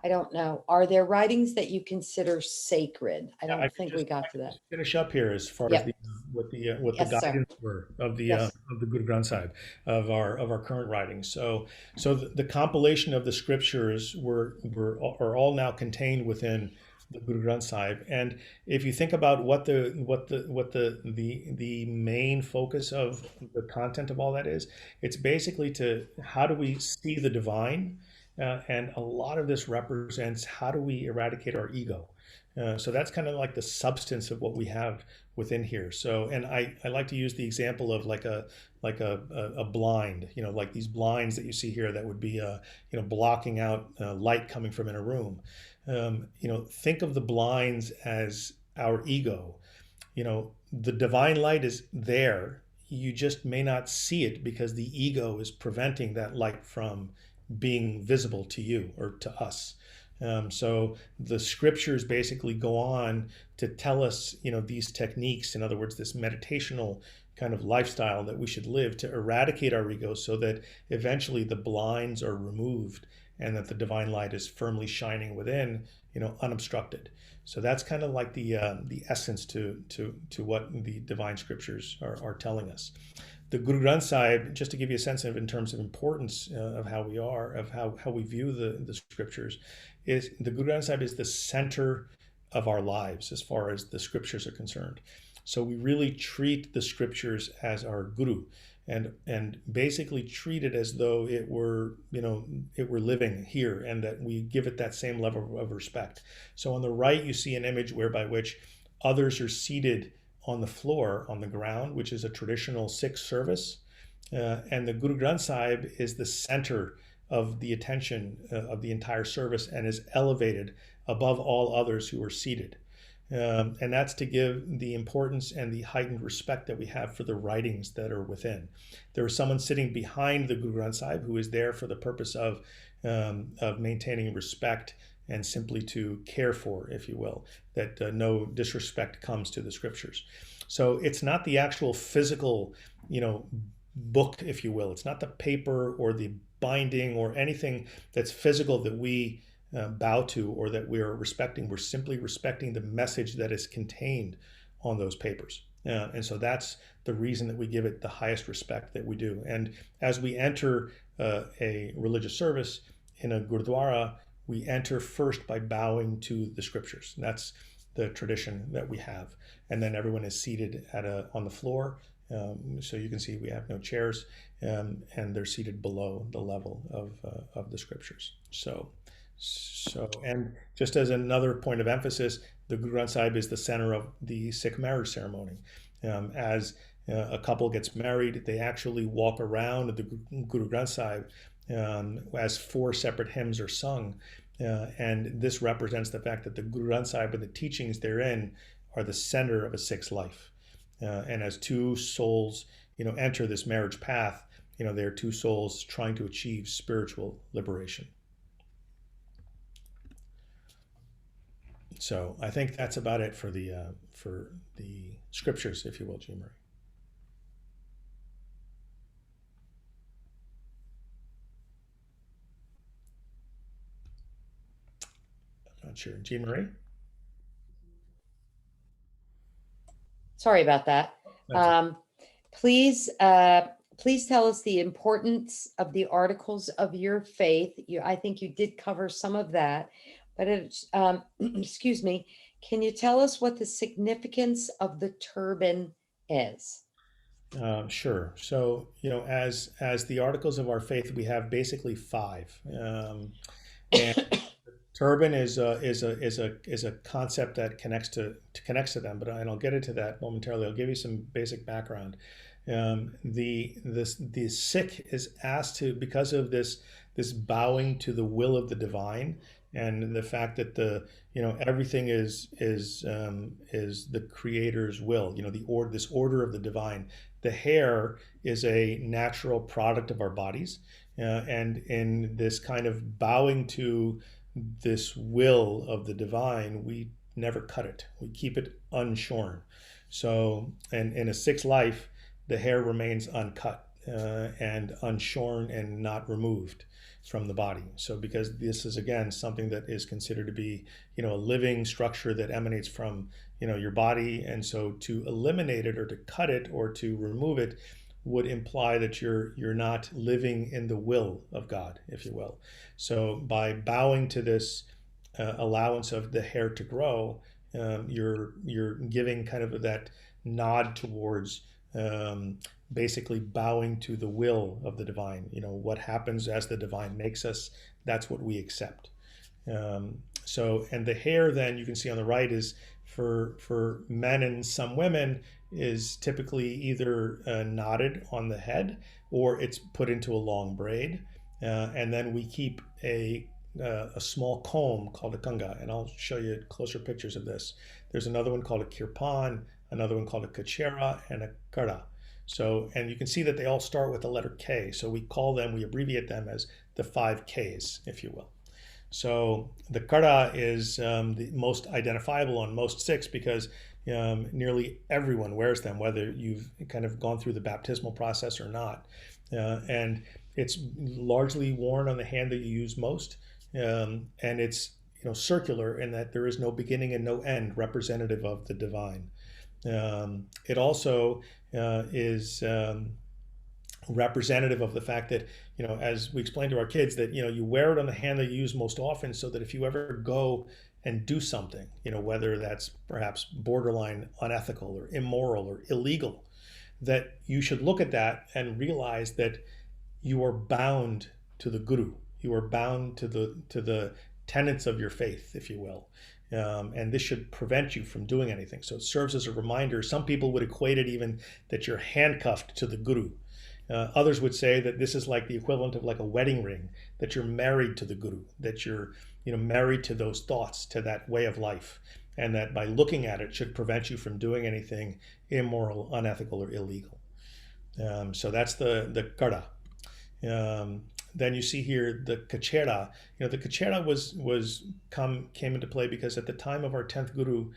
I don't know. Are there writings that you consider sacred? I don't think we got to that.
Finish up here as far
Yep.
as what the
Yes, sir.
guidance were of the
Yes.
Guru Granth Sahib, of our current writings. So the compilation of the scriptures are all now contained within the Guru Granth Sahib. And if you think about what the main focus of the content of all that is, it's basically to how do we see the divine. And a lot of this represents how do we eradicate our ego. So that's kind of like the substance of what we have within here. So, and I like to use the example of like a blind, like these blinds that you see here that would be, blocking out light coming from in a room. Think of the blinds as our ego. The divine light is there. You just may not see it because the ego is preventing that light from being visible to you or to us. So the scriptures basically go on to tell us, these techniques, in other words, this meditational kind of lifestyle that we should live to eradicate our ego so that eventually the blinds are removed and that the divine light is firmly shining within, unobstructed. So that's kind of like the essence to what the divine scriptures are telling us. The Guru Granth Sahib, just to give you a sense of in terms of importance of how we are, of how we view the scriptures, is the Guru Granth Sahib is the center of our lives as far as the scriptures are concerned. So we really treat the scriptures as our guru, and basically treat it as though it were living here, and that we give it that same level of respect. So on the right, you see an image whereby which others are seated on the floor, on the ground, which is a traditional Sikh service. And the Guru Granth Sahib is the center of the attention of the entire service and is elevated above all others who are seated. And that's to give the importance and the heightened respect that we have for the writings that are within. There is someone sitting behind the Guru Granth Sahib who is there for the purpose of of maintaining respect and simply to care for, if you will, that no disrespect comes to the scriptures. So it's not the actual physical, book, if you will. It's not the paper or the binding or anything that's physical that we bow to or that we are respecting. We're simply respecting the message that is contained on those papers. And so that's the reason that we give it the highest respect that we do. And as we enter a religious service in a gurdwara, we enter first by bowing to the scriptures. And that's the tradition that we have. And then everyone is seated on the floor. So you can see we have no chairs, and they're seated below the level of the scriptures. So, and just as another point of emphasis, the Guru Granth Sahib is the center of the Sikh marriage ceremony. As a couple gets married, they actually walk around the Guru Granth Sahib as 4 separate hymns are sung. And this represents the fact that the Guru Granth Sahib and the teachings therein are the center of a Sikh's life. And as 2 souls, enter this marriage path, they're 2 souls trying to achieve spiritual liberation. So I think that's about it for the scriptures, if you will, Jean Marie. I'm not sure. Jean Marie?
Sorry about that. Please tell us the importance of the articles of your faith. I think you did cover some of that, but excuse me, can you tell us what the significance of the turban is?
Sure. So, as the articles of our faith, we have basically 5. And turban is a concept that connects to them, but I'll get into that momentarily. I'll give you some basic background. The Sikh is asked to, because of this bowing to the will of the divine, and the fact that everything is the Creator's will. This order of the divine. The hair is a natural product of our bodies, and in this kind of bowing to this will of the divine, we never cut it. We keep it unshorn. So, and in a Sikh's life, the hair remains uncut and unshorn and not removed from the body. So because this is, again, something that is considered to be, a living structure that emanates from, your body. And so to eliminate it or to cut it or to remove it would imply that you're not living in the will of God, if you will. So by bowing to this allowance of the hair to grow, you're giving kind of that nod towards basically bowing to the will of the divine. What happens as the divine makes us, that's what we accept. And the hair, then you can see on the right, is for men and some women is typically either knotted on the head or it's put into a long braid. And then we keep a small comb called a kanga, and I'll show you closer pictures of this. There's another one called a kirpan, another one called a kachera, and a kada. So, and you can see that they all start with the letter K. So we abbreviate them as the 5 Ks, if you will. So the kada is the most identifiable on most Sikhs because nearly everyone wears them, whether you've kind of gone through the baptismal process or not. And it's largely worn on the hand that you use most. And it's circular in that there is no beginning and no end, representative of the divine. It also is representative of the fact that, as we explained to our kids, that, you wear it on the hand that you use most often so that if you ever go and do something, whether that's perhaps borderline unethical or immoral or illegal, that you should look at that and realize that you are bound to the Guru. You are bound to the tenets of your faith, if you will. And this should prevent you from doing anything. So it serves as a reminder. Some people would equate it even that you're handcuffed to the Guru. Others would say that this is like the equivalent of like a wedding ring, that you're married to the Guru, that you're married to those thoughts, to that way of life, and that by looking at it should prevent you from doing anything immoral, unethical, or illegal. So that's the kada. Then you see here the kachera. The kachera came into play because at the time of our 10th guru,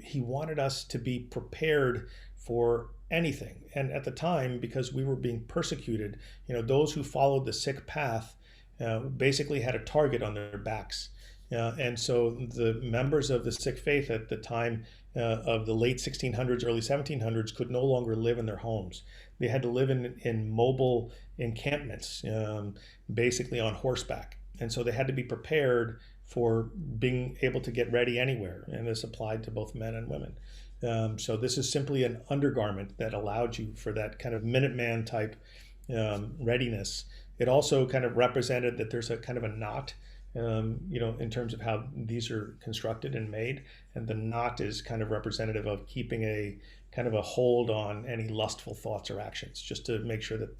he wanted us to be prepared for anything. And at the time, because we were being persecuted, those who followed the Sikh path basically had a target on their backs. And so the members of the Sikh faith at the time of the late 1600s, early 1700s could no longer live in their homes. They had to live in mobile encampments, basically on horseback. And so they had to be prepared for being able to get ready anywhere. And this applied to both men and women. So this is simply an undergarment that allowed you for that kind of Minuteman type readiness. It also kind of represented that there's a kind of a knot, in terms of how these are constructed and made. And the knot is kind of representative of keeping a kind of a hold on any lustful thoughts or actions, just to make sure that,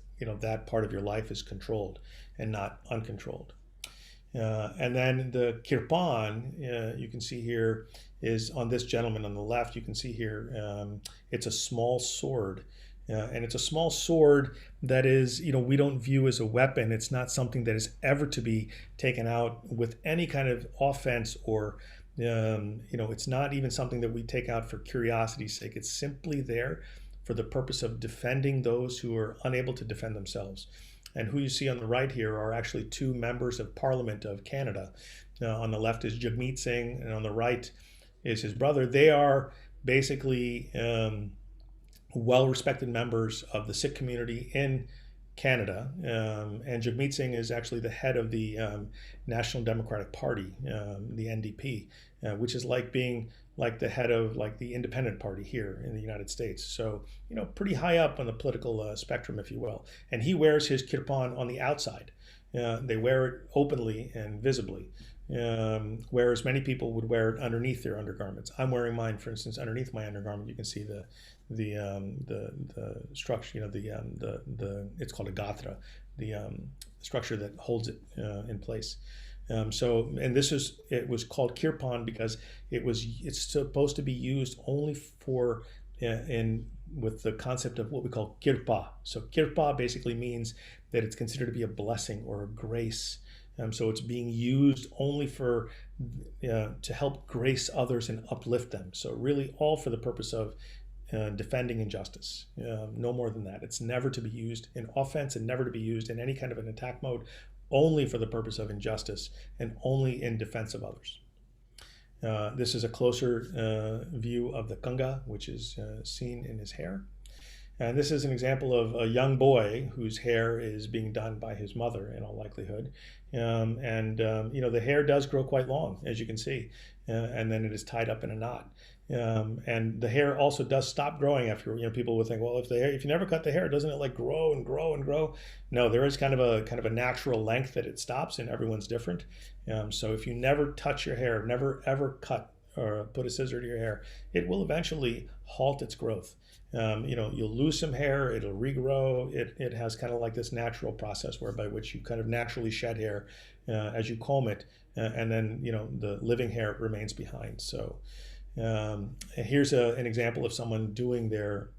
that part of your life is controlled and not uncontrolled. And then the kirpan, you can see here, is on this gentleman on the left. You can see here, it's a small sword. And it's a small sword that is, we don't view as a weapon. It's not something that is ever to be taken out with any kind of offense or, it's not even something that we take out for curiosity's sake. It's simply there for the purpose of defending those who are unable to defend themselves. And who you see on the right here are actually two members of Parliament of Canada. On the left is Jagmeet Singh, and on the right is his brother. They are basically well-respected members of the Sikh community in Canada. And Jagmeet Singh is actually the head of the National Democratic Party, the NDP, which is like being like the head of like the Independent Party here in the United States. So, pretty high up on the political spectrum, if you will. And he wears his kirpan on the outside. They wear it openly and visibly, whereas many people would wear it underneath their undergarments. I'm wearing mine, for instance, underneath my undergarment. You can see the structure, it's called a gatra, the structure that holds it in place. And it was called kirpan because it's supposed to be used only for with the concept of what we call kirpa. So kirpa basically means that it's considered to be a blessing or a grace. So it's being used only for to help grace others and uplift them. So really all for the purpose of defending injustice. No more than that. It's never to be used in offense and never to be used in any kind of an attack mode, only for the purpose of injustice and only in defense of others. This is a closer view of the kanga, which is seen in his hair. And this is an example of a young boy whose hair is being done by his mother in all likelihood. The hair does grow quite long, as you can see, and then it is tied up in a knot. And the hair also does stop growing after, people would think, well, if you never cut the hair, doesn't it like grow and grow and grow? No, there is kind of a natural length that it stops, and everyone's different. So if you never touch your hair, never ever cut or put a scissor to your hair, it will eventually halt its growth. You'll lose some hair, it'll regrow. It has kind of like this natural process whereby which you kind of naturally shed hair as you comb it, and then the living hair remains behind. So here's an example of someone doing their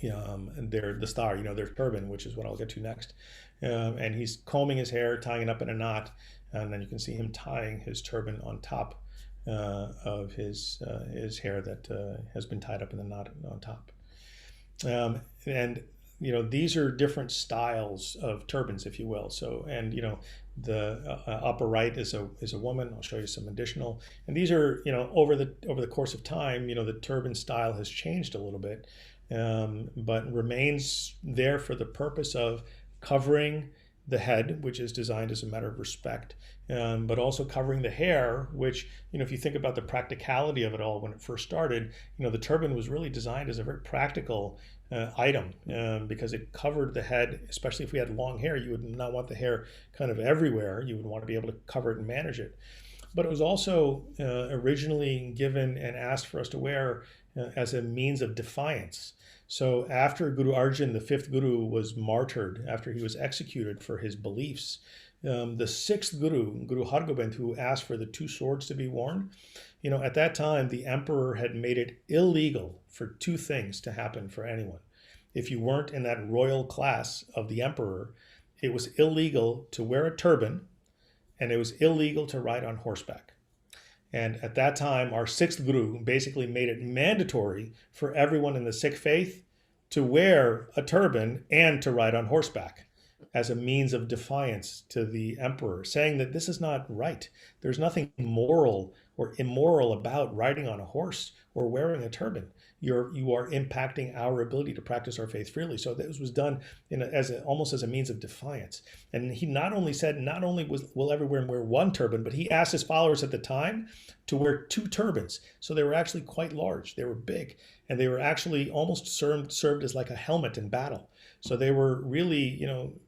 dastar, their turban, which is what I'll get to next. And he's combing his hair, tying it up in a knot, and then you can see him tying his turban on top of his hair that has been tied up in the knot on top. And these are different styles of turbans, if you will. So, and the upper right is a woman. I'll show you some additional. And these are over the course of time, the turban style has changed a little bit, but remains there for the purpose of covering the head, which is designed as a matter of respect, but also covering the hair, which, if you think about the practicality of it all when it first started, the turban was really designed as a very practical item because it covered the head. Especially if we had long hair, you would not want the hair kind of everywhere. You would want to be able to cover it and manage it. But it was also originally given and asked for us to wear as a means of defiance. So after Guru Arjan, the fifth guru, was martyred, after he was executed for his beliefs, the sixth guru, Guru Hargobind, who asked for the two swords to be worn, at that time, the emperor had made it illegal for two things to happen for anyone. If you weren't in that royal class of the emperor, it was illegal to wear a turban, and it was illegal to ride on horseback. And at that time, our sixth Guru basically made it mandatory for everyone in the Sikh faith to wear a turban and to ride on horseback as a means of defiance to the emperor, saying that this is not right. There's nothing moral or immoral about riding on a horse or wearing a turban. You are impacting our ability to practice our faith freely. So this was done almost as a means of defiance. And he not only said, not only will everyone wear one turban, but he asked his followers at the time to wear two turbans. So they were actually quite large. They were big, and they were actually almost served as like a helmet in battle. So they were really,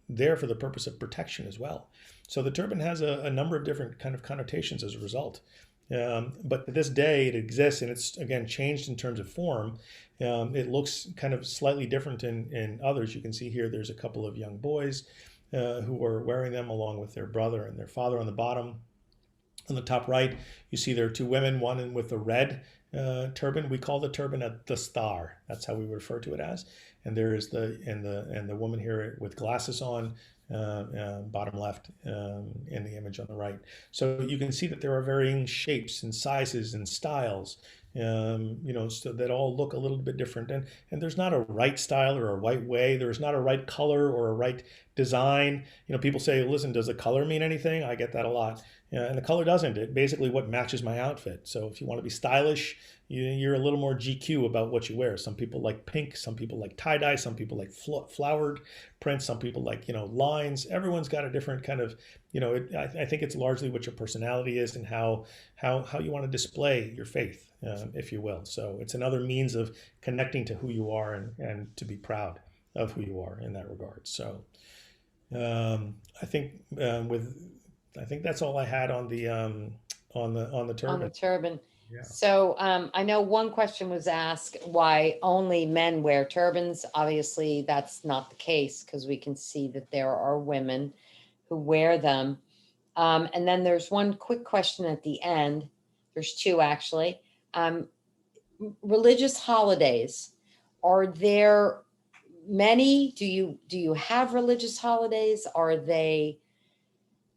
there for the purpose of protection as well. So the turban has a number of different kind of connotations as a result. But to this day, it exists, and it's, again, changed in terms of form. It looks kind of slightly different in others. You can see here there's a couple of young boys who are wearing them along with their brother and their father on the bottom. On the top right, you see there are two women, one with a red turban. We call the turban a dastar. That's how we refer to it as. And there is the woman here with glasses on, bottom left in the image on the right. So you can see that there are varying shapes and sizes and styles, so that all look a little bit different. And there's not a right style or a right way. There's not a right color or a right design. People say, listen, does the color mean anything? I get that a lot. And the color doesn't. It basically what matches my outfit. So if you want to be stylish, you're a little more GQ about what you wear. Some people like pink, some people like tie-dye, some people like flowered prints, some people like, lines. Everyone's got a different kind of, I think it's largely what your personality is and how you want to display your faith, if you will. So it's another means of connecting to who you are and to be proud of who you are in that regard. So I think that's all I had on the turban.
On the turban.
Yeah.
So I know one question was asked why only men wear turbans. Obviously, that's not the case, because we can see that there are women who wear them. And then there's one quick question at the end. There's two, actually. Religious holidays. Are there many? Do you have religious holidays? Are they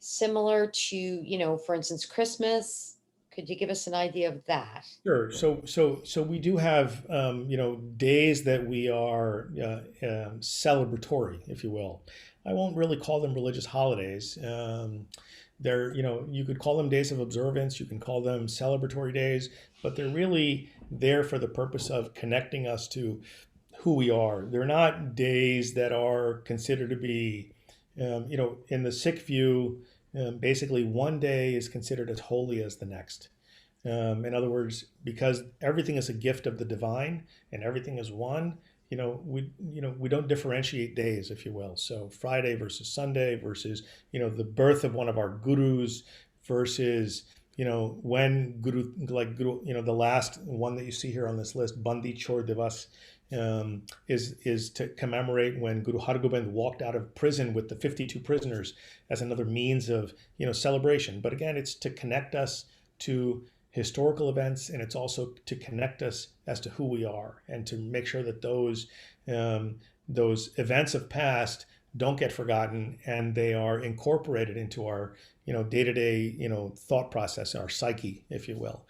similar to, for instance, Christmas? Could you give us an idea of that?
Sure. So we do have days that we are celebratory, if you will. I won't really call them religious holidays. You could call them days of observance. You can call them celebratory days, but they're really there for the purpose of connecting us to who we are. They're not days that are considered to be, in the Sikh view. Basically, one day is considered as holy as the next. In other words, because everything is a gift of the divine and everything is one, we don't differentiate days, if you will. So Friday versus Sunday versus, the birth of one of our gurus versus, when guru, the last one that you see here on this list, Bandi Chor Divas, is to commemorate when Guru Hargobind walked out of prison with the 52 prisoners as another means of celebration. But again, it's to connect us to historical events, and it's also to connect us as to who we are and to make sure that those events of past don't get forgotten and they are incorporated into our day-to-day thought process, our psyche, if you will.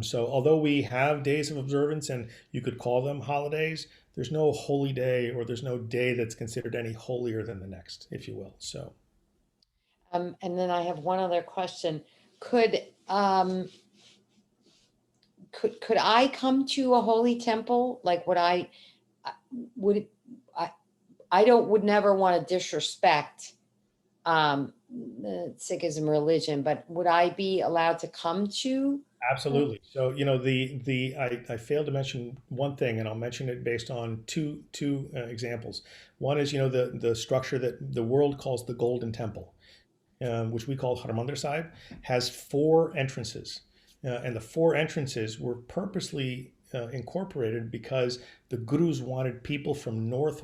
So although we have days of observance and you could call them holidays, there's no holy day or there's no day that's considered any holier than the next, if you will. So,
and then I have one other question. Could I come to a holy temple? Like, would never want to disrespect the Sikhism religion, but would I be allowed to come to?
Absolutely. So, I failed to mention one thing, and I'll mention it based on two examples. One is, the structure that the world calls the Golden Temple, which we call Harmandir Sahib, has 4 entrances. And the 4 entrances were purposely incorporated because the gurus wanted people from north,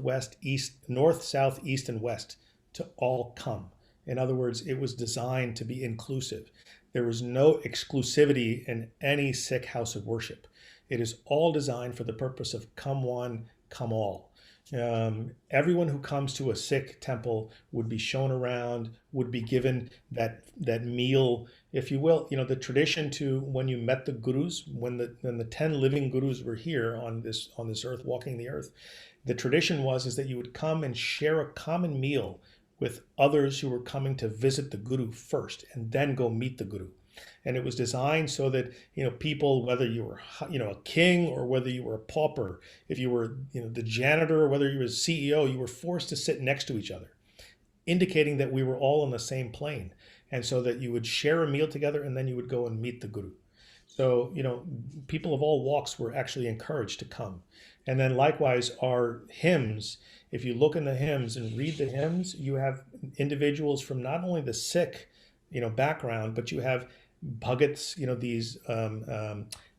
south, east, and west to all come. In other words, it was designed to be inclusive. There was no exclusivity in any Sikh house of worship. It is all designed for the purpose of come one, come all. Everyone who comes to a Sikh temple would be shown around, would be given that meal, if you will. The tradition to when you met the gurus, when the 10 living gurus were here on this earth, walking the earth, the tradition is that you would come and share a common meal with others who were coming to visit the guru first, and then go meet the guru. And it was designed so that people, whether you were a king or whether you were a pauper, if you were the janitor or whether you were a CEO, you were forced to sit next to each other, indicating that we were all on the same plane, and so that you would share a meal together and then you would go and meet the guru. So people of all walks were actually encouraged to come. And then likewise, our hymns, if you look in the hymns and read the hymns, you have individuals from not only the Sikh background, but you have bhagats, these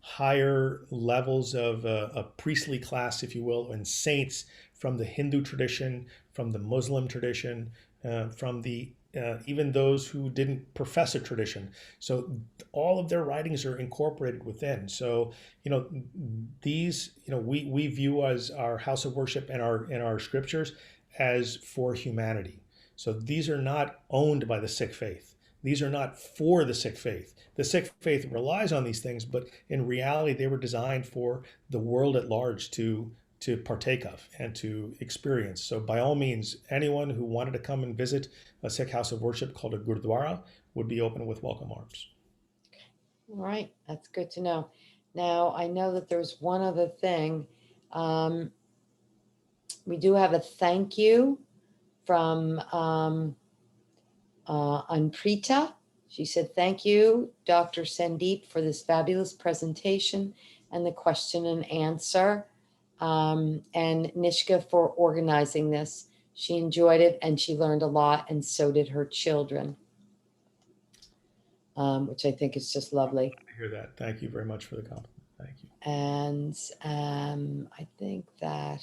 higher levels of a priestly class, if you will, and saints from the Hindu tradition, from the Muslim tradition, from the even those who didn't profess a tradition. So all of their writings are incorporated within. So these we view as our house of worship and our scriptures as for humanity. So these are not owned by the Sikh faith. These are not for the Sikh faith. The Sikh faith relies on these things, but in reality, they were designed for the world at large to partake of and to experience. So by all means, anyone who wanted to come and visit a Sikh house of worship called a Gurdwara would be open with welcome arms.
All right, that's good to know. Now, I know that there's one other thing. We do have a thank you from Anprita. She said, thank you, Dr. Sandeep, for this fabulous presentation and the question and answer. And Nishka for organizing this. She enjoyed it and she learned a lot, and so did her children, which I think is just lovely.
I hear that. Thank you very much for the compliment. Thank you.
And I think that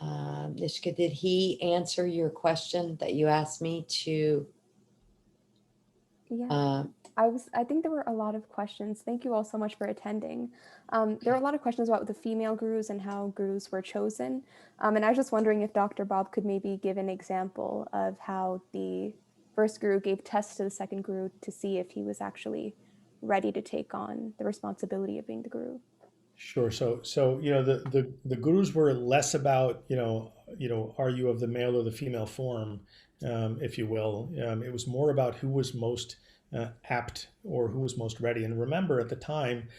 Nishka, did he answer your question that you asked me to?
Yeah. I think there were a lot of questions. Thank you all so much for attending. There were a lot of questions about the female gurus and how gurus were chosen. And I was just wondering if Dr. Bob could maybe give an example of how the first guru gave tests to the second guru to see if he was actually ready to take on the responsibility of being the guru.
Sure. So the gurus were less about are you of the male or the female form, if you will. It was more about who was most apt or who was most ready. And remember, at the time,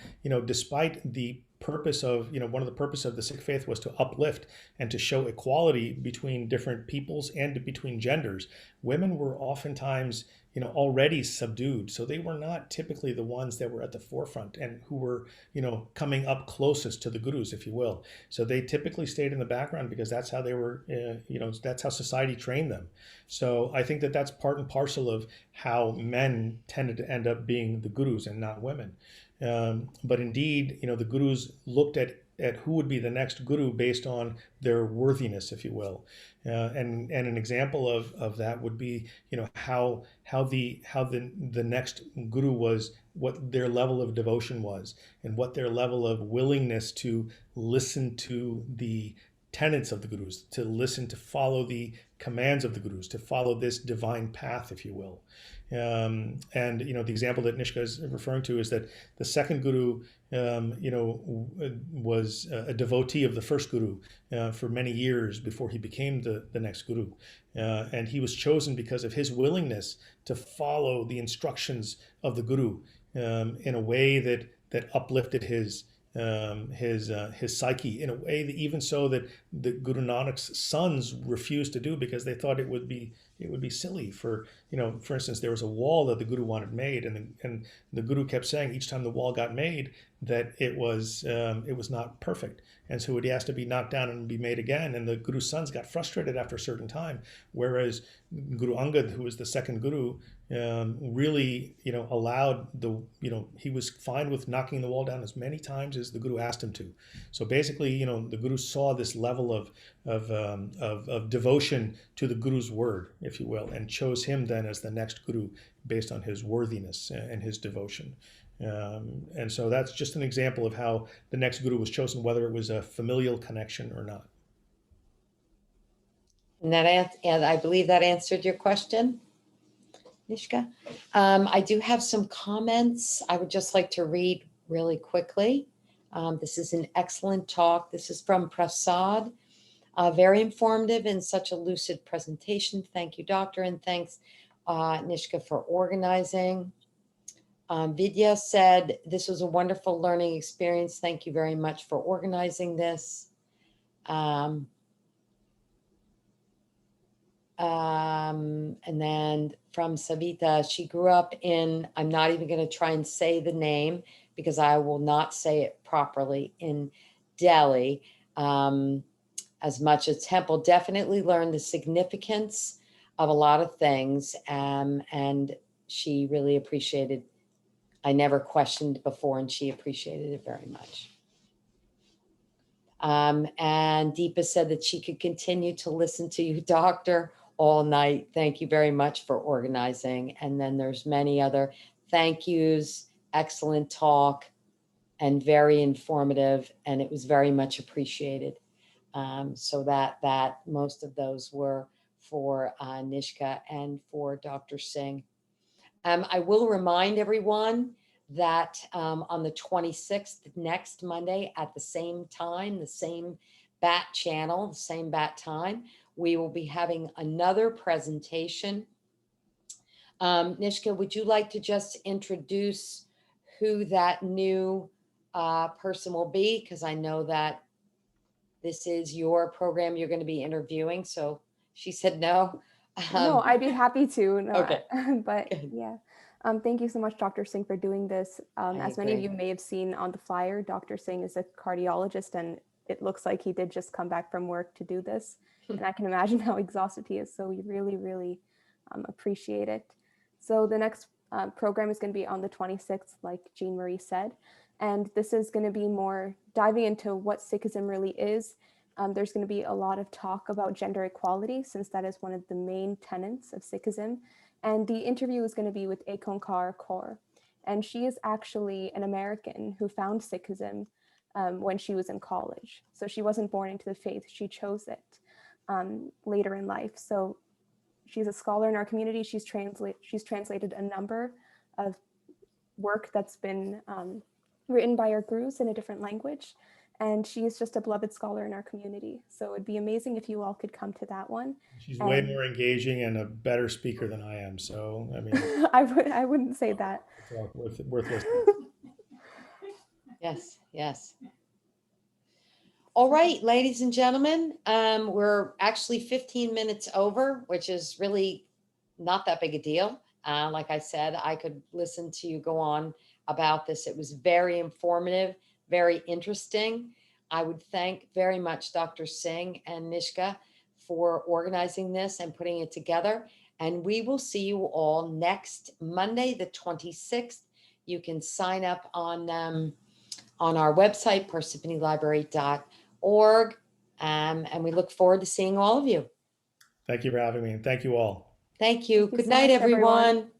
despite the purpose of one of the purposes of the Sikh faith was to uplift and to show equality between different peoples and between genders, women were oftentimes already subdued. So they were not typically the ones that were at the forefront and who were, coming up closest to the gurus, if you will. So they typically stayed in the background because that's how they were, that's how society trained them. So I think that that's part and parcel of how men tended to end up being the gurus and not women. But indeed, the gurus looked at who would be the next guru based on their worthiness, if you will. And an example of that would be, how the next guru was, what their level of devotion was, and what their level of willingness to listen to the tenets of the gurus, to listen, to follow the commands of the gurus, to follow this divine path, if you will. And the example that Nishka is referring to is that the second guru, was a devotee of the first guru for many years before he became the next guru, and he was chosen because of his willingness to follow the instructions of the guru in a way that uplifted his psyche, in a way that even so that the Guru Nanak's sons refused to do because they thought it would be silly. For instance, there was a wall that the Guru wanted made, and the Guru kept saying each time the wall got made that it was not perfect, and so it has to be knocked down and be made again. And the Guru's sons got frustrated after a certain time, whereas Guru Angad, who was the second Guru, really allowed he was fine with knocking the wall down as many times as the Guru asked him to. So basically, the Guru saw this level of devotion to the Guru's word, if you will, and chose him then as the next Guru based on his worthiness and his devotion. And so that's just an example of how the next Guru was chosen, whether it was a familial connection or not.
And I believe that answered your question, Nishka. I do have some comments I would just like to read really quickly. This is an excellent talk. This is from Prasad. Very informative and such a lucid presentation. Thank you, doctor, and thanks, Nishka, for organizing. Vidya said, this was a wonderful learning experience. Thank you very much for organizing this. And then from Savita, she grew up in, I'm not even going to try and say the name because I will not say it properly, in Delhi. As much as Temple, definitely learned the significance of a lot of things. And she really appreciated, I never questioned before, and she appreciated it very much. And Deepa said that she could continue to listen to you, doctor, all night. Thank you very much for organizing. And then there's many other thank yous, excellent talk, and very informative. And it was very much appreciated. So that most of those were for Nishka and for Dr. Singh. I will remind everyone that on the 26th, next Monday at the same time, the same BAT channel, the same BAT time, we will be having another presentation. Nishka, would you like to just introduce who that new person will be? Because I know that this is your program you're going to be interviewing. So she said no.
No, I'd be happy to. No,
Okay.
But yeah. Thank you so much, Dr. Singh, for doing this. As many of you may have seen on the flyer, Dr. Singh is a cardiologist, and it looks like he did just come back from work to do this. And I can imagine how exhausted he is. So we really, really appreciate it. So the next program is going to be on the 26th, like Jean Marie said. And this is going to be more diving into what Sikhism really is. There's going to be a lot of talk about gender equality, since that is one of the main tenets of Sikhism. And the interview is going to be with Ekonkar Kaur. And she is actually an American who found Sikhism when she was in college. So she wasn't born into the faith, she chose it later in life. So she's a scholar in our community. She's translated a number of work that's been written by our gurus in a different language. And she is just a beloved scholar in our community. So it'd be amazing if you all could come to that one.
She's way more engaging and a better speaker than I am. So, I mean,
I wouldn't say that.
Worth listening.
Yes, yes. All right, ladies and gentlemen, we're actually 15 minutes over, which is really not that big a deal. Like I said, I could listen to you go on about this. It was very informative, very interesting. I would thank very much Dr. Singh and Nishka for organizing this and putting it together. And we will see you all next Monday, the 26th. You can sign up on our website, parsippanylibrary.org. And we look forward to seeing all of you.
Thank you for having me, and thank you all.
Thank you.
Thank you
Good
so
night,
much, everyone.
everyone.